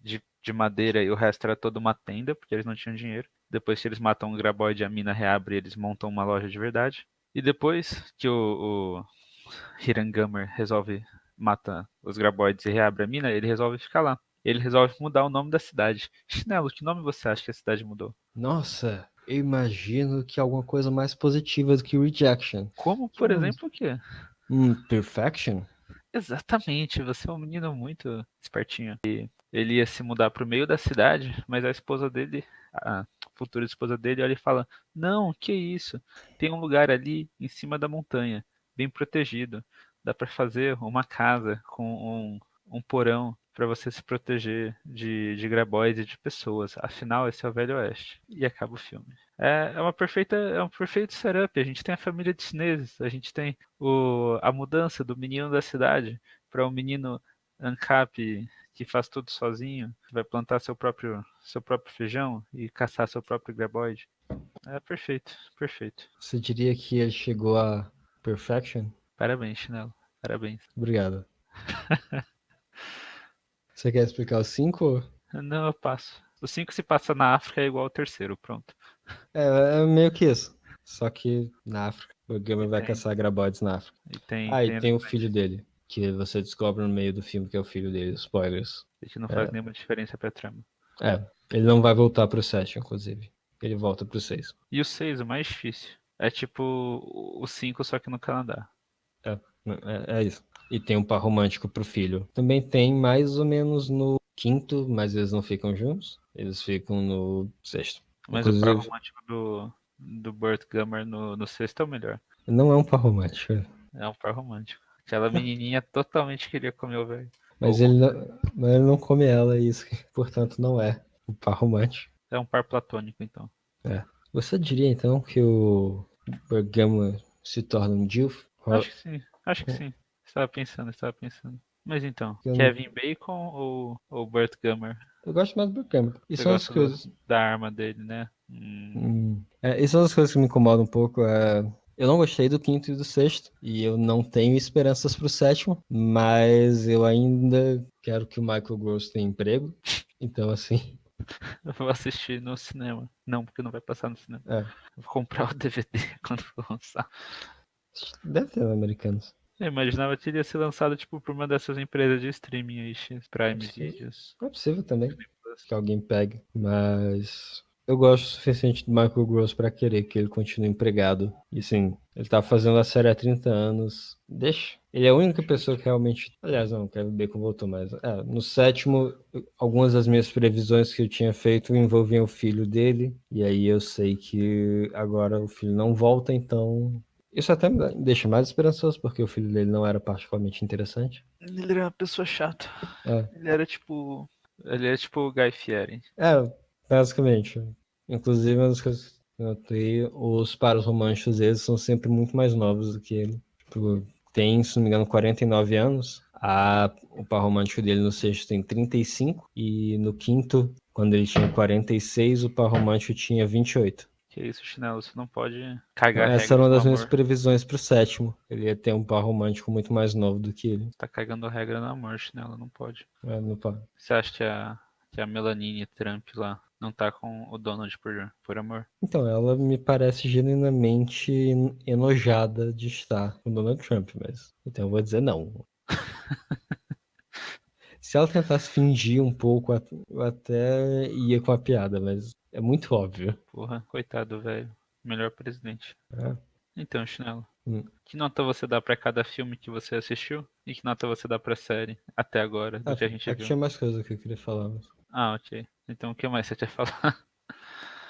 Speaker 2: madeira e o resto era toda uma tenda, porque eles não tinham dinheiro. Depois que eles matam o graboide, a mina reabre e eles montam uma loja de verdade. E depois que o Hirangamer resolve mata os graboides e reabre a mina, ele resolve ficar lá. Ele resolve mudar o nome da cidade. Chinelo, que nome você acha que a cidade mudou?
Speaker 1: Nossa, eu imagino que alguma coisa mais positiva do que rejection.
Speaker 2: Como,
Speaker 1: Que
Speaker 2: por
Speaker 1: nome?
Speaker 2: exemplo, o quê?
Speaker 1: Perfection?
Speaker 2: Exatamente, você é um menino muito espertinho. E ele ia se mudar pro meio da cidade, mas a esposa dele, a futura esposa dele, olha e fala: Não, que isso? Tem um lugar ali em cima da montanha, bem protegido. Dá pra fazer uma casa com um porão pra você se proteger de graboides e de pessoas. Afinal, esse é o Velho Oeste. E acaba o filme. É um perfeito setup. A gente tem a família de chineses, a gente tem a mudança do menino da cidade para um menino ANCAP que faz tudo sozinho, que vai plantar seu próprio feijão e caçar seu próprio graboide. É perfeito, perfeito.
Speaker 1: Você diria que ele chegou a perfection?
Speaker 2: Parabéns, Chinelo. Parabéns.
Speaker 1: Obrigado. Você quer explicar os 5?
Speaker 2: Não, eu passo. O 5 se passa na África é igual ao terceiro, pronto.
Speaker 1: É meio que isso. Só que na África. O
Speaker 2: E
Speaker 1: Gamer vai
Speaker 2: tem,
Speaker 1: caçar graboides na África.
Speaker 2: e tem,
Speaker 1: Ah, e
Speaker 2: tem
Speaker 1: tem o filho dele. Que você descobre no meio do filme que é o filho dele. Spoilers.
Speaker 2: que não faz
Speaker 1: É,
Speaker 2: nenhuma diferença pra trama.
Speaker 1: ele não vai voltar pro 7, inclusive. Ele volta pro 6.
Speaker 2: E o 6, o mais difícil. É tipo o 5, só que no Canadá.
Speaker 1: É, é isso. E tem um par romântico pro filho. Também tem mais ou menos no quinto, mas eles não ficam juntos. Eles ficam no sexto.
Speaker 2: Mas o par
Speaker 1: Inclusive,
Speaker 2: romântico do Burt Gummer no sexto é o melhor.
Speaker 1: não é um par romântico.
Speaker 2: É um par romântico. Aquela menininha totalmente queria comer o velho.
Speaker 1: Mas mas ele não come ela, e isso, portanto, não é um par romântico.
Speaker 2: É um par platônico, então.
Speaker 1: É. Você diria, então, que o Bergamo se torna um Dilf?
Speaker 2: Acho que sim, acho que sim. Estava pensando. Mas então,
Speaker 1: Eu, não-
Speaker 2: Kevin Bacon ou Burt Gummer?
Speaker 1: eu gosto mais do Bergamo. E
Speaker 2: Você
Speaker 1: são as
Speaker 2: gosta
Speaker 1: coisas.
Speaker 2: da arma dele, né?
Speaker 1: E são as coisas que me incomodam um pouco. Eu não gostei do quinto e do sexto, e eu não tenho esperanças pro sétimo, mas eu ainda quero que o Michael Gross tenha emprego. Então, assim,
Speaker 2: Eu vou assistir no cinema. Não, porque não vai passar no cinema.
Speaker 1: é,
Speaker 2: Eu vou comprar o DVD quando for lançar.
Speaker 1: deve ter americanos.
Speaker 2: Eu imaginava que ele ia ser lançado tipo por uma dessas empresas de streaming aí,
Speaker 1: É
Speaker 2: Prime
Speaker 1: possível,
Speaker 2: Videos.
Speaker 1: é possível também que alguém pegue, mas eu gosto o suficiente do Michael Gross pra querer que ele continue empregado. E assim, ele tá fazendo a série há 30 anos. Deixa. Ele é a única pessoa que realmente. Aliás, não, o Kevin Bacon voltou mais. No sétimo, algumas das minhas previsões que eu tinha feito envolviam o filho dele. E aí eu sei que agora o filho não volta, então. Isso até me deixa mais esperançoso, porque o filho dele não era particularmente interessante.
Speaker 2: Ele era uma pessoa chata.
Speaker 1: É.
Speaker 2: Ele era tipo. Ele é tipo o Guy Fieri.
Speaker 1: É, basicamente. Inclusive, uma das coisas que eu notei, os paros românticos deles são sempre muito mais novos do que ele. Tipo, tem, se não me engano, 49 anos. O par romântico dele no sexto tem 35. E no quinto, quando ele tinha 46, o par romântico tinha 28.
Speaker 2: Que isso, Chinelo? Você não pode
Speaker 1: Então,
Speaker 2: cagar
Speaker 1: essa era
Speaker 2: regras
Speaker 1: uma
Speaker 2: no
Speaker 1: das minhas
Speaker 2: amor.
Speaker 1: previsões pro sétimo. Ele ia ter um par romântico muito mais novo do que ele.
Speaker 2: Você tá cagando regra no amor, Chinelo. Não pode.
Speaker 1: No par.
Speaker 2: Você acha que a Melanie Trump lá não tá com o Donald por amor?
Speaker 1: Então, ela me parece genuinamente enojada de estar com Donald Trump, mas. Então eu vou dizer não. Se ela tentasse fingir um pouco, eu até ia com a piada, mas é muito óbvio.
Speaker 2: Porra, coitado, velho. Melhor presidente.
Speaker 1: É.
Speaker 2: Então, Chinelo,
Speaker 1: Hum.
Speaker 2: que nota você dá pra cada filme que você assistiu? E que nota você dá pra série até agora, do que a gente
Speaker 1: Aqui
Speaker 2: viu?
Speaker 1: tinha mais coisa que eu queria falar.
Speaker 2: Ah, ok. Então, o que mais você quer falar?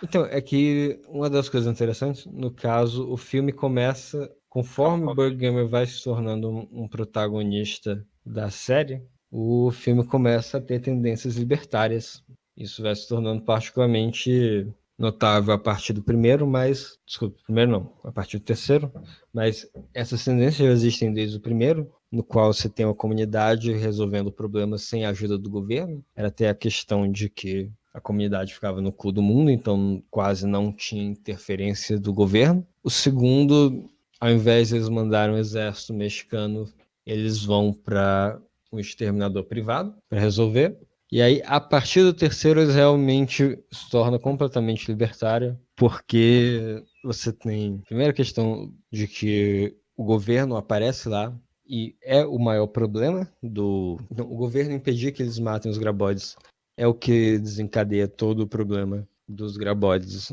Speaker 1: Então, é que uma das coisas interessantes, no caso, o filme começa,
Speaker 2: Calma,
Speaker 1: conforme o
Speaker 2: qual
Speaker 1: Burger
Speaker 2: filme?
Speaker 1: Gamer vai se tornando um protagonista da série, o filme começa a ter tendências libertárias. Isso vai se tornando particularmente notável a partir do primeiro, mas. Desculpa, primeiro não, a partir do terceiro, mas essas tendências já existem desde o primeiro, no qual você tem uma comunidade resolvendo problemas sem a ajuda do governo. Era até a questão de que a comunidade ficava no cu do mundo, então quase não tinha interferência do governo. O segundo, ao invés de eles mandarem um exército mexicano, eles vão para um exterminador privado para resolver. E aí, a partir do terceiro, eles realmente se torna completamente libertário, porque você tem a primeira questão de que o governo aparece lá e é o maior problema do. Não, o governo impedir que eles matem os graboides é o que desencadeia todo o problema dos graboides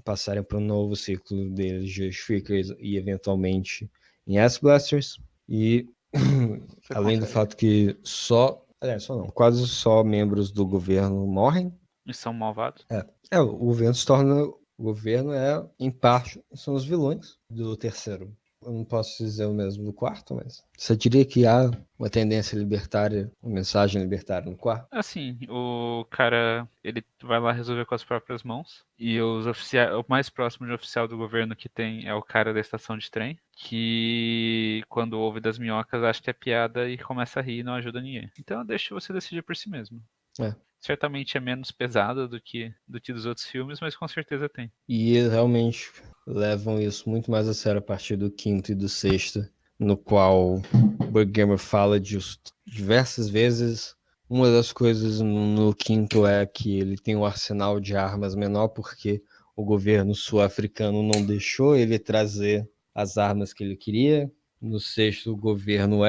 Speaker 1: passarem para um novo ciclo deles de Shriekers e eventualmente em Ass Blasters. E
Speaker 2: Você
Speaker 1: além do
Speaker 2: consegue.
Speaker 1: fato que só não, quase só membros do governo morrem.
Speaker 2: E são malvados?
Speaker 1: O governo se torna. O governo em parte, são os vilões do terceiro. Eu não posso dizer o mesmo do quarto, mas você diria que há uma tendência libertária, uma mensagem libertária no quarto?
Speaker 2: Assim, o cara, ele vai lá resolver com as próprias mãos. E os oficiais, o mais próximo de oficial do governo que tem é o cara da estação de trem, que quando ouve das minhocas acha que é piada e começa a rir e não ajuda ninguém. Então eu deixo você decidir por si mesmo.
Speaker 1: É.
Speaker 2: Certamente é menos pesado do que dos outros filmes, mas com certeza tem.
Speaker 1: E eles realmente levam isso muito mais a sério a partir do quinto e do sexto, no qual o Bug Gamer fala disso diversas vezes. Uma das coisas no quinto é que ele tem um arsenal de armas menor porque o governo sul-africano não deixou ele trazer as armas que ele queria. No sexto, o governo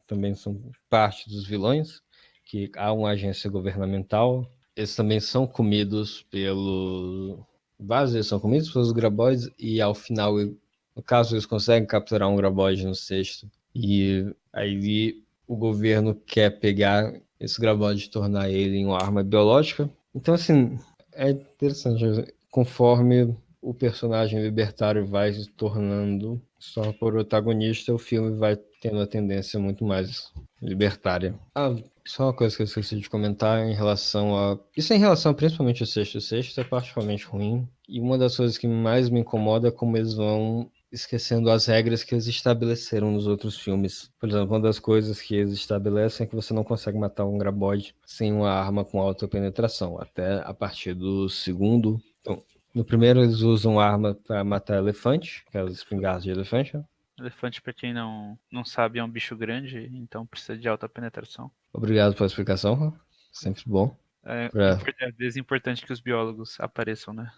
Speaker 1: também são parte dos vilões, que há uma agência governamental. Eles também são comidos pelo. Vários deles são comidos pelos graboides, e ao final, no caso, eles conseguem capturar um graboide no sexto. E aí o governo quer pegar esse graboide e tornar ele em uma arma biológica. Então, assim, é interessante. Conforme o personagem libertário vai se tornando só protagonista, o filme vai tendo a tendência muito mais libertária. Ah, só uma coisa que eu esqueci de comentar em relação a... Isso é em relação principalmente ao sexto. O sexto é particularmente ruim. E uma das coisas que mais me incomoda é como eles vão esquecendo as regras que eles estabeleceram nos outros filmes. Por exemplo, uma das coisas que eles estabelecem é que você não consegue matar um graboide sem uma arma com alta penetração. Até a partir do segundo... Então, no primeiro eles usam arma para matar elefante, aquelas espingardas de elefante.
Speaker 2: Elefante, pra quem não sabe, é um bicho grande, então precisa de alta penetração.
Speaker 1: Obrigado pela explicação, sempre bom.
Speaker 2: Às vezes é importante que os biólogos apareçam, né?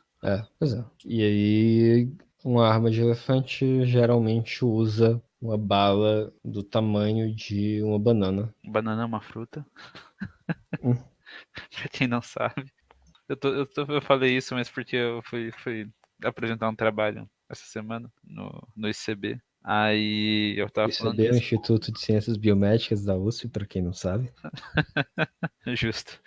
Speaker 1: Pois é. E aí, uma arma de elefante geralmente usa uma bala do tamanho de uma banana.
Speaker 2: Banana é uma fruta,
Speaker 1: Hum.
Speaker 2: pra quem não sabe. Eu falei isso, mas porque eu fui apresentar um trabalho essa semana no ICB. Aí eu tava falando
Speaker 1: ICB é o
Speaker 2: disso.
Speaker 1: Instituto de Ciências Biomédicas da USP, para quem não sabe.
Speaker 2: Justo.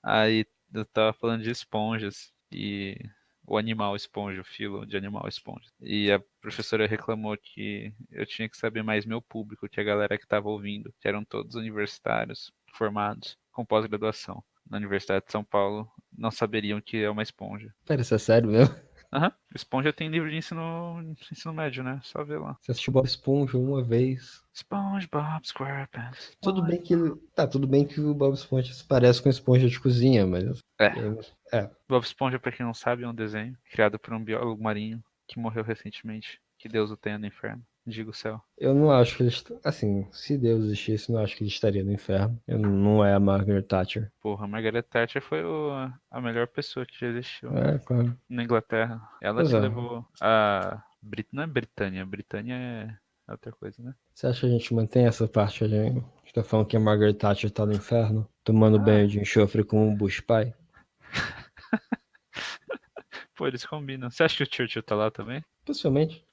Speaker 2: Aí eu tava falando de esponjas e o animal esponja, o filo de animal esponja. E a professora reclamou que eu tinha que saber mais meu público, que a galera que tava ouvindo, que eram todos universitários formados com pós-graduação na Universidade de São Paulo, não saberiam que é uma esponja.
Speaker 1: Pera, isso é sério mesmo?
Speaker 2: Aham, esponja tem livro de ensino médio, né? Só ver lá.
Speaker 1: Você assistiu Bob Esponja uma vez.
Speaker 2: SpongeBob SquarePants.
Speaker 1: Tudo bem que tudo bem que o Bob Esponja se parece com esponja de cozinha, mas
Speaker 2: É,
Speaker 1: é,
Speaker 2: Bob Esponja, pra quem não sabe, é um desenho criado por um biólogo marinho que morreu recentemente. Que Deus o tenha no inferno. Diga o céu.
Speaker 1: eu não acho que ele assim, se Deus existisse, não acho que ele estaria no inferno. Não é a Margaret Thatcher.
Speaker 2: Porra, Margaret Thatcher foi a melhor pessoa que já existiu
Speaker 1: Claro.
Speaker 2: na Inglaterra. Ela
Speaker 1: Pois
Speaker 2: que
Speaker 1: é.
Speaker 2: levou a. Não é Britânia, Britânia é outra coisa, né?
Speaker 1: Você acha que a gente mantém essa parte? A gente tá falando que a Margaret Thatcher tá no inferno, tomando banho de enxofre com o Bush pai?
Speaker 2: Pô, eles combinam. Você acha que o Churchill tá lá também?
Speaker 1: Possivelmente.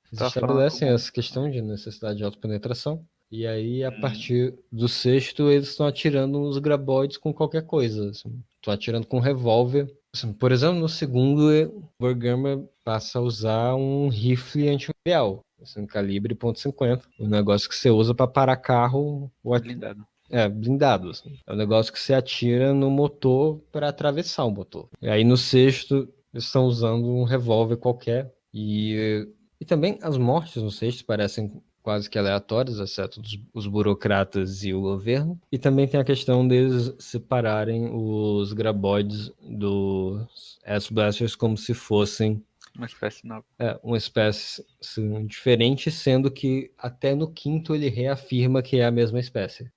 Speaker 1: Eles
Speaker 2: Tava falando
Speaker 1: estabelecem
Speaker 2: com.
Speaker 1: essa questão de necessidade de autopenetração. E aí, a
Speaker 2: Hum,
Speaker 1: partir do sexto, eles estão atirando nos graboides com qualquer coisa. Estão atirando com revólver. Assim, por exemplo, no segundo, o Borgama passa a usar um rifle antiaérea, assim, calibre .50. Um negócio que você usa para parar carro
Speaker 2: blindado.
Speaker 1: blindado. Assim. É um negócio que você atira no motor para atravessar o motor. E aí no sexto, eles estão usando um revólver qualquer. E também as mortes no sexto parecem quase que aleatórias, exceto os burocratas e o governo. E também tem a questão deles separarem os graboides dos S-Blasters como se fossem
Speaker 2: Uma espécie nova.
Speaker 1: uma espécie assim, diferente, sendo que até no quinto ele reafirma que é a mesma espécie.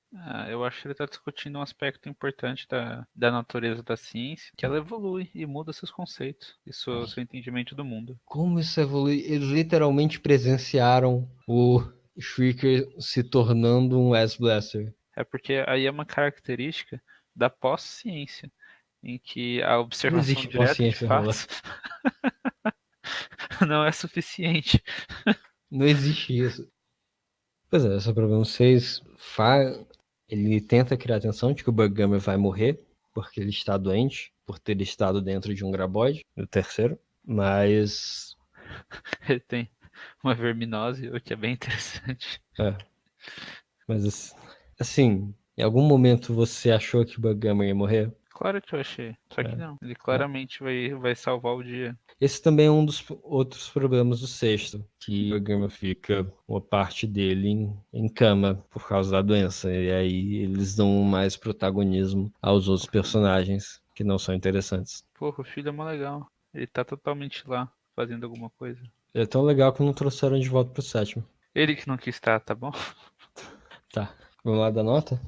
Speaker 2: Eu acho que ele está discutindo um aspecto importante da natureza da ciência, que ela evolui e muda seus conceitos e seu entendimento do mundo.
Speaker 1: Como isso evolui? Eles literalmente presenciaram o Shrieker se tornando um S-Blaster.
Speaker 2: É porque aí é uma característica da pós-ciência, em que a
Speaker 1: Não
Speaker 2: observação
Speaker 1: existe
Speaker 2: direta de
Speaker 1: consciência rola.
Speaker 2: fatos não é suficiente.
Speaker 1: Não existe isso. Pois é, esse é o problema. Vocês ele tenta criar a atenção de que o Bughammer vai morrer, porque ele está doente, por ter estado dentro de um graboide, o terceiro. Mas
Speaker 2: Ele tem uma verminose, o que é bem interessante.
Speaker 1: É. Mas assim, em algum momento você achou que o Bughammer ia morrer?
Speaker 2: Claro que eu achei, só que
Speaker 1: É.
Speaker 2: não. Ele
Speaker 1: É.
Speaker 2: claramente vai salvar o dia.
Speaker 1: Esse também é um dos outros problemas do sexto, que o Bughammer fica uma parte dele em cama por causa da doença. E aí eles dão mais protagonismo aos outros personagens que não são interessantes.
Speaker 2: Porra, o filho é mó legal. Ele tá totalmente lá, fazendo alguma coisa.
Speaker 1: Ele é tão legal que não trouxeram de volta pro sétimo.
Speaker 2: Ele que não quis estar, tá bom?
Speaker 1: Tá. Vamos lá dar nota?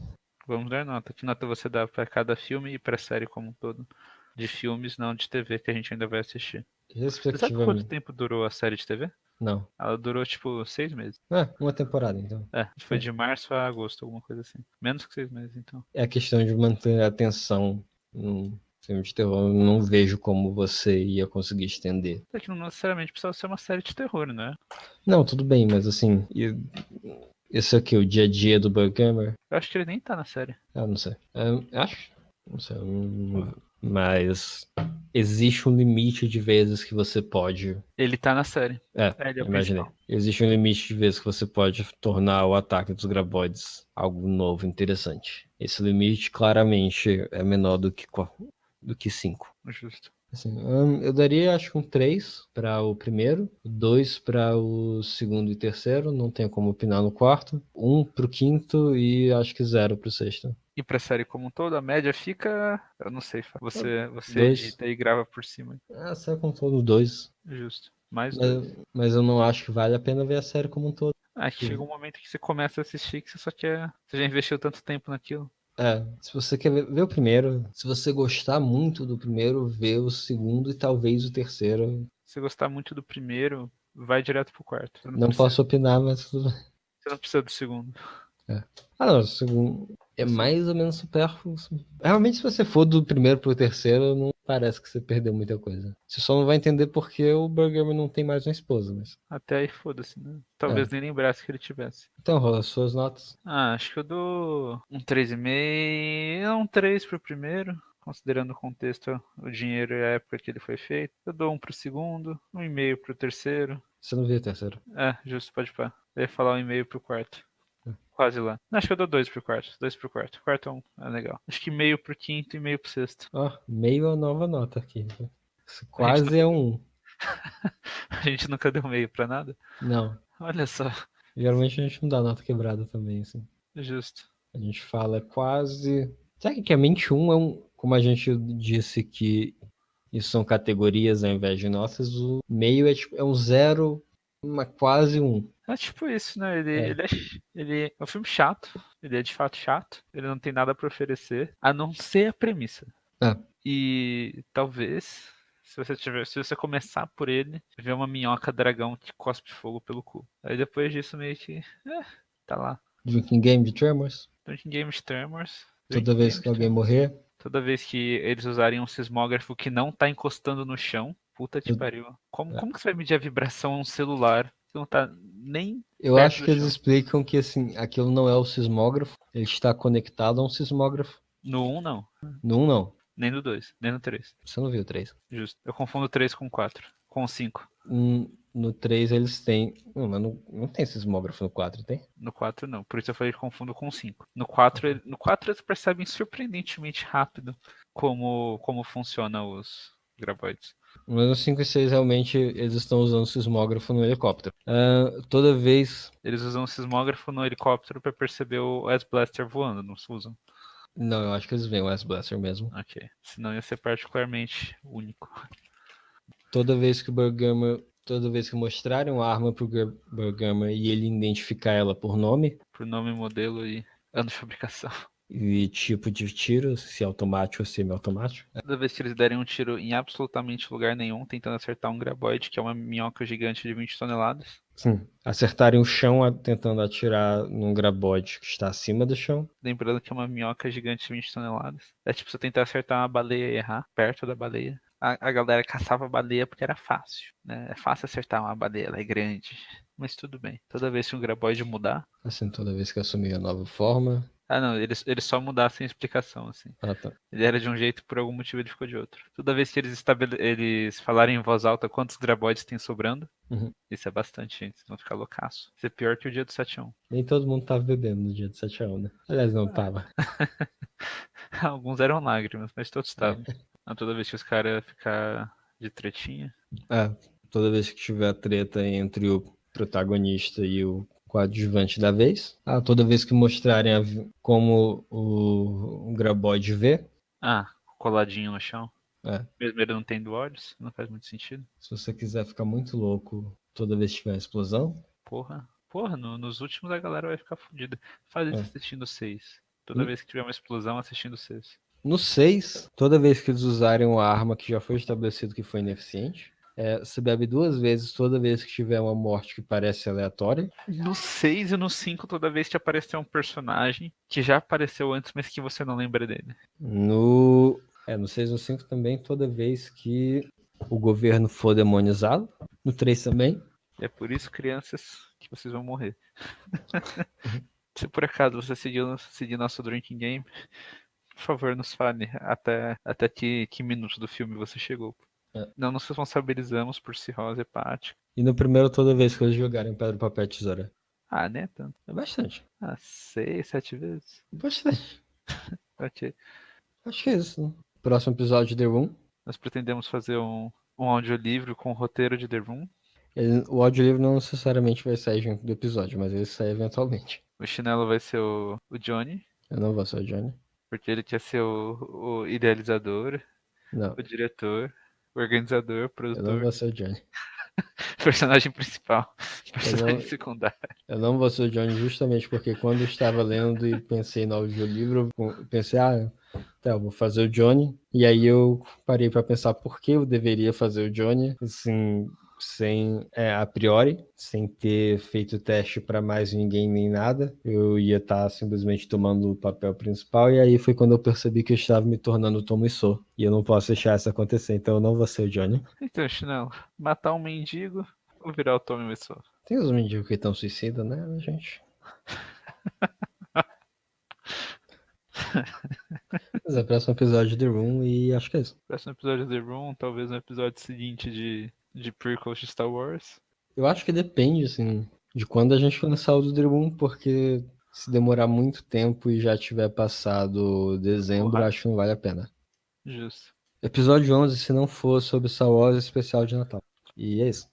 Speaker 2: Vamos dar nota. Que nota você dá pra cada filme e pra série como um todo? De filmes, não de TV, que a gente ainda vai assistir. Você sabe quanto
Speaker 1: Respectivamente.
Speaker 2: tempo durou a série de TV?
Speaker 1: Não.
Speaker 2: Ela durou tipo 6 meses.
Speaker 1: Uma temporada, então.
Speaker 2: Foi de março a agosto, alguma coisa assim. Menos que 6 meses, então.
Speaker 1: É a questão de manter a atenção num filme de terror. Eu não vejo como você ia conseguir estender.
Speaker 2: É que não necessariamente precisa ser uma série de terror, né?
Speaker 1: Não, tudo bem, mas assim, isso aqui, o dia a dia do Bughammer?
Speaker 2: Eu acho que ele nem tá na série.
Speaker 1: Não sei. Acho, não sei, mas existe um limite de vezes que você pode.
Speaker 2: Ele tá na série. Ele é o
Speaker 1: Imaginei.
Speaker 2: principal.
Speaker 1: Existe um limite de vezes que você pode tornar o ataque dos graboides algo novo, interessante. Esse limite claramente é menor do que 5.
Speaker 2: Justo.
Speaker 1: Assim, eu daria acho que um 3 para o primeiro, 2 para o segundo e terceiro, não tenho como opinar no quarto, 1 para o quinto e acho que 0 para o sexto.
Speaker 2: E pra série como um todo, a média fica. Eu não sei. Você
Speaker 1: 2.
Speaker 2: edita e grava por cima.
Speaker 1: Sai com todos 2.
Speaker 2: Justo. Mais
Speaker 1: Mas,
Speaker 2: dois.
Speaker 1: mas eu não acho que vale a pena ver a série como um todo.
Speaker 2: Ah, que chega um momento que você começa a assistir que você só quer. Você já investiu tanto tempo naquilo.
Speaker 1: Se você quer ver o primeiro, se você gostar muito do primeiro, vê o segundo e talvez o terceiro.
Speaker 2: Se você gostar muito do primeiro, vai direto pro quarto.
Speaker 1: Não posso opinar, mas tudo bem.
Speaker 2: Você não precisa do segundo.
Speaker 1: Não, o segundo é mais ou menos supérfluo. Realmente, se você for do primeiro pro terceiro, não parece que você perdeu muita coisa. Você só não vai entender porque o Burgerman não tem mais uma esposa, mas.
Speaker 2: Até aí foda-se, né? Talvez nem lembrasse que ele tivesse.
Speaker 1: Então, rola as suas notas.
Speaker 2: Acho que eu dou um 3,5. É um 3 pro primeiro. Considerando o contexto, o dinheiro e a época que ele foi feito. Eu dou um pro segundo, 1,5 pro terceiro.
Speaker 1: Você não viu o terceiro.
Speaker 2: Justo, pode pá. Eu ia falar 1,5 pro quarto. Quase lá. Acho que eu dou 2 pro quarto. 2 pro quarto. Quarto é legal. Acho que meio pro quinto e meio pro sexto.
Speaker 1: Meio a nova nota aqui. Isso
Speaker 2: A gente
Speaker 1: quase
Speaker 2: nunca,
Speaker 1: é um.
Speaker 2: a gente nunca deu meio pra nada.
Speaker 1: Não.
Speaker 2: Olha só.
Speaker 1: Geralmente a gente não dá nota quebrada também, assim.
Speaker 2: Justo.
Speaker 1: A gente fala quase. Tecnicamente, um é um. Como a gente disse que isso são categorias ao invés de notas, o meio é um zero, quase um.
Speaker 2: É tipo isso, né? Ele é um filme chato. Ele é de fato chato. Ele não tem nada pra oferecer, a não ser a premissa.
Speaker 1: Ah,
Speaker 2: E talvez, se você começar por ele, ver uma minhoca dragão que cospe fogo pelo cu. Aí depois disso meio que, tá lá.
Speaker 1: Drinking Game de Tremors.
Speaker 2: Drinking Game Tremors.
Speaker 1: Toda
Speaker 2: Drinking
Speaker 1: vez
Speaker 2: Game
Speaker 1: que alguém
Speaker 2: Tremors.
Speaker 1: morrer,
Speaker 2: Toda vez que eles usarem um sismógrafo que não tá encostando no chão, puta que
Speaker 1: eu,
Speaker 2: pariu.
Speaker 1: é.
Speaker 2: Como que você vai medir a vibração a um celular que não tá nem
Speaker 1: Eu
Speaker 2: perto
Speaker 1: acho
Speaker 2: do
Speaker 1: que eles
Speaker 2: chão?
Speaker 1: explicam que assim, aquilo não é o sismógrafo, ele está conectado a um sismógrafo.
Speaker 2: No 1 não.
Speaker 1: No 1 não.
Speaker 2: Nem no 2, nem no 3.
Speaker 1: Você não viu o 3.
Speaker 2: Justo. Eu confundo 3 com 4. Com 5.
Speaker 1: No 3 eles têm. Não, mas não tem sismógrafo no 4, tem?
Speaker 2: No 4 não. Por isso eu falei que confundo com 5. No 4 eles percebem surpreendentemente rápido como funcionam os graboides.
Speaker 1: Mas no 5 e 6 realmente eles estão usando sismógrafo no helicóptero. Toda vez.
Speaker 2: Eles usam um sismógrafo no helicóptero pra perceber o S-Blaster voando, não se usam?
Speaker 1: Não, eu acho que eles veem o S-Blaster mesmo.
Speaker 2: Ok. Senão ia ser particularmente único.
Speaker 1: Toda vez que o Burgama. Toda vez que mostrarem uma arma pro Burgama e ele identificar ela por nome
Speaker 2: Por nome, modelo e ano de fabricação.
Speaker 1: e tipo de tiro, se é automático ou semi-automático.
Speaker 2: Toda vez que eles derem um tiro em absolutamente lugar nenhum, tentando acertar um graboide, que é uma minhoca gigante de 20 toneladas.
Speaker 1: Sim. Acertarem o chão tentando atirar num graboide que está acima do chão.
Speaker 2: Lembrando que é uma minhoca gigante de 20 toneladas. É tipo você tentar acertar uma baleia e errar perto da baleia. A galera caçava a baleia porque era fácil, né? É fácil acertar uma baleia, ela é grande. Mas tudo bem. Toda vez que um graboide mudar.
Speaker 1: Assim, toda vez que assumir a nova forma.
Speaker 2: Ah, não, eles só mudassem a explicação, assim.
Speaker 1: Tá.
Speaker 2: Ele era de um jeito, por algum motivo ele ficou de outro. Toda vez que eles falarem em voz alta quantos graboides tem sobrando,
Speaker 1: Uhum.
Speaker 2: isso é bastante, gente. Vocês vão ficar loucaço. Isso é pior que o dia do 7-1.
Speaker 1: Nem todo mundo tava bebendo no dia de 7-1, né? Aliás, não tava.
Speaker 2: Alguns eram lágrimas, mas todos estavam. Toda vez que os caras ficar de tretinha.
Speaker 1: Toda vez que tiver treta entre o protagonista e o coadjuvante da vez. Toda vez que mostrarem como o Graboid vê.
Speaker 2: Coladinho no chão.
Speaker 1: É.
Speaker 2: Mesmo ele não tendo olhos, não faz muito sentido.
Speaker 1: Se você quiser ficar muito louco toda vez que tiver explosão.
Speaker 2: Porra, nos últimos a galera vai ficar fodida. Faz isso assistindo 6. Toda vez que tiver uma explosão, assistindo 6.
Speaker 1: No 6, toda vez que eles usarem uma arma que já foi estabelecido que foi ineficiente, você bebe 2 vezes toda vez que tiver uma morte que parece aleatória.
Speaker 2: No 6 e no 5, toda vez que aparecer um personagem que já apareceu antes, mas que você não lembra dele.
Speaker 1: No 6 e no 5 também, toda vez que o governo for demonizado. No 3 também.
Speaker 2: E é por isso, crianças, que vocês vão morrer. Se por acaso você seguir nosso drinking game, por favor, nos fale até que minuto do filme você chegou.
Speaker 1: É.
Speaker 2: Não nos responsabilizamos por cirrose hepática.
Speaker 1: E no primeiro, toda vez que eles jogarem pedra, papel, tesoura.
Speaker 2: Ah, né? Tanto.
Speaker 1: É bastante.
Speaker 2: 6, 7 vezes.
Speaker 1: Bastante.
Speaker 2: Ok.
Speaker 1: Acho que é isso, né? Próximo episódio de The Room.
Speaker 2: Nós pretendemos fazer um audiolivro com o roteiro de The Room.
Speaker 1: O audiolivro não necessariamente vai sair junto do episódio, mas ele sai eventualmente.
Speaker 2: O Chinelo vai ser o Johnny,
Speaker 1: Eu não vou ser o Johnny.
Speaker 2: porque ele quer ser o idealizador,
Speaker 1: Não,
Speaker 2: o diretor, o organizador, o
Speaker 1: eu não
Speaker 2: produtor,
Speaker 1: vou ser o Johnny.
Speaker 2: personagem principal,
Speaker 1: Eu
Speaker 2: personagem
Speaker 1: não,
Speaker 2: secundário.
Speaker 1: eu não vou ser o Johnny justamente porque quando eu estava lendo e pensei no audiolivro, eu pensei, tá, eu vou fazer o Johnny. E aí eu parei para pensar por que eu deveria fazer o Johnny, assim, sem, a priori, sem ter feito teste para mais ninguém nem nada. Eu ia estar simplesmente tomando o papel principal. E aí foi quando eu percebi que eu estava me tornando o Tom Wiseau. E eu não posso deixar isso acontecer, então eu não vou ser o Johnny.
Speaker 2: Então, Chinelo, matar um mendigo ou virar o Tommy Wiseau?
Speaker 1: Tem os mendigos que estão suicida, né, gente? Mas é o próximo episódio de The Room e acho que é isso.
Speaker 2: Próximo episódio de The Room, talvez no episódio seguinte de prequels de Star Wars.
Speaker 1: Eu acho que depende, assim, de quando a gente lançar o do The Room, porque se demorar muito tempo e já tiver passado dezembro,
Speaker 2: Porra,
Speaker 1: acho que não vale a pena.
Speaker 2: justo.
Speaker 1: Episódio 11, se não for sobre Star Wars, é especial de Natal. E é isso.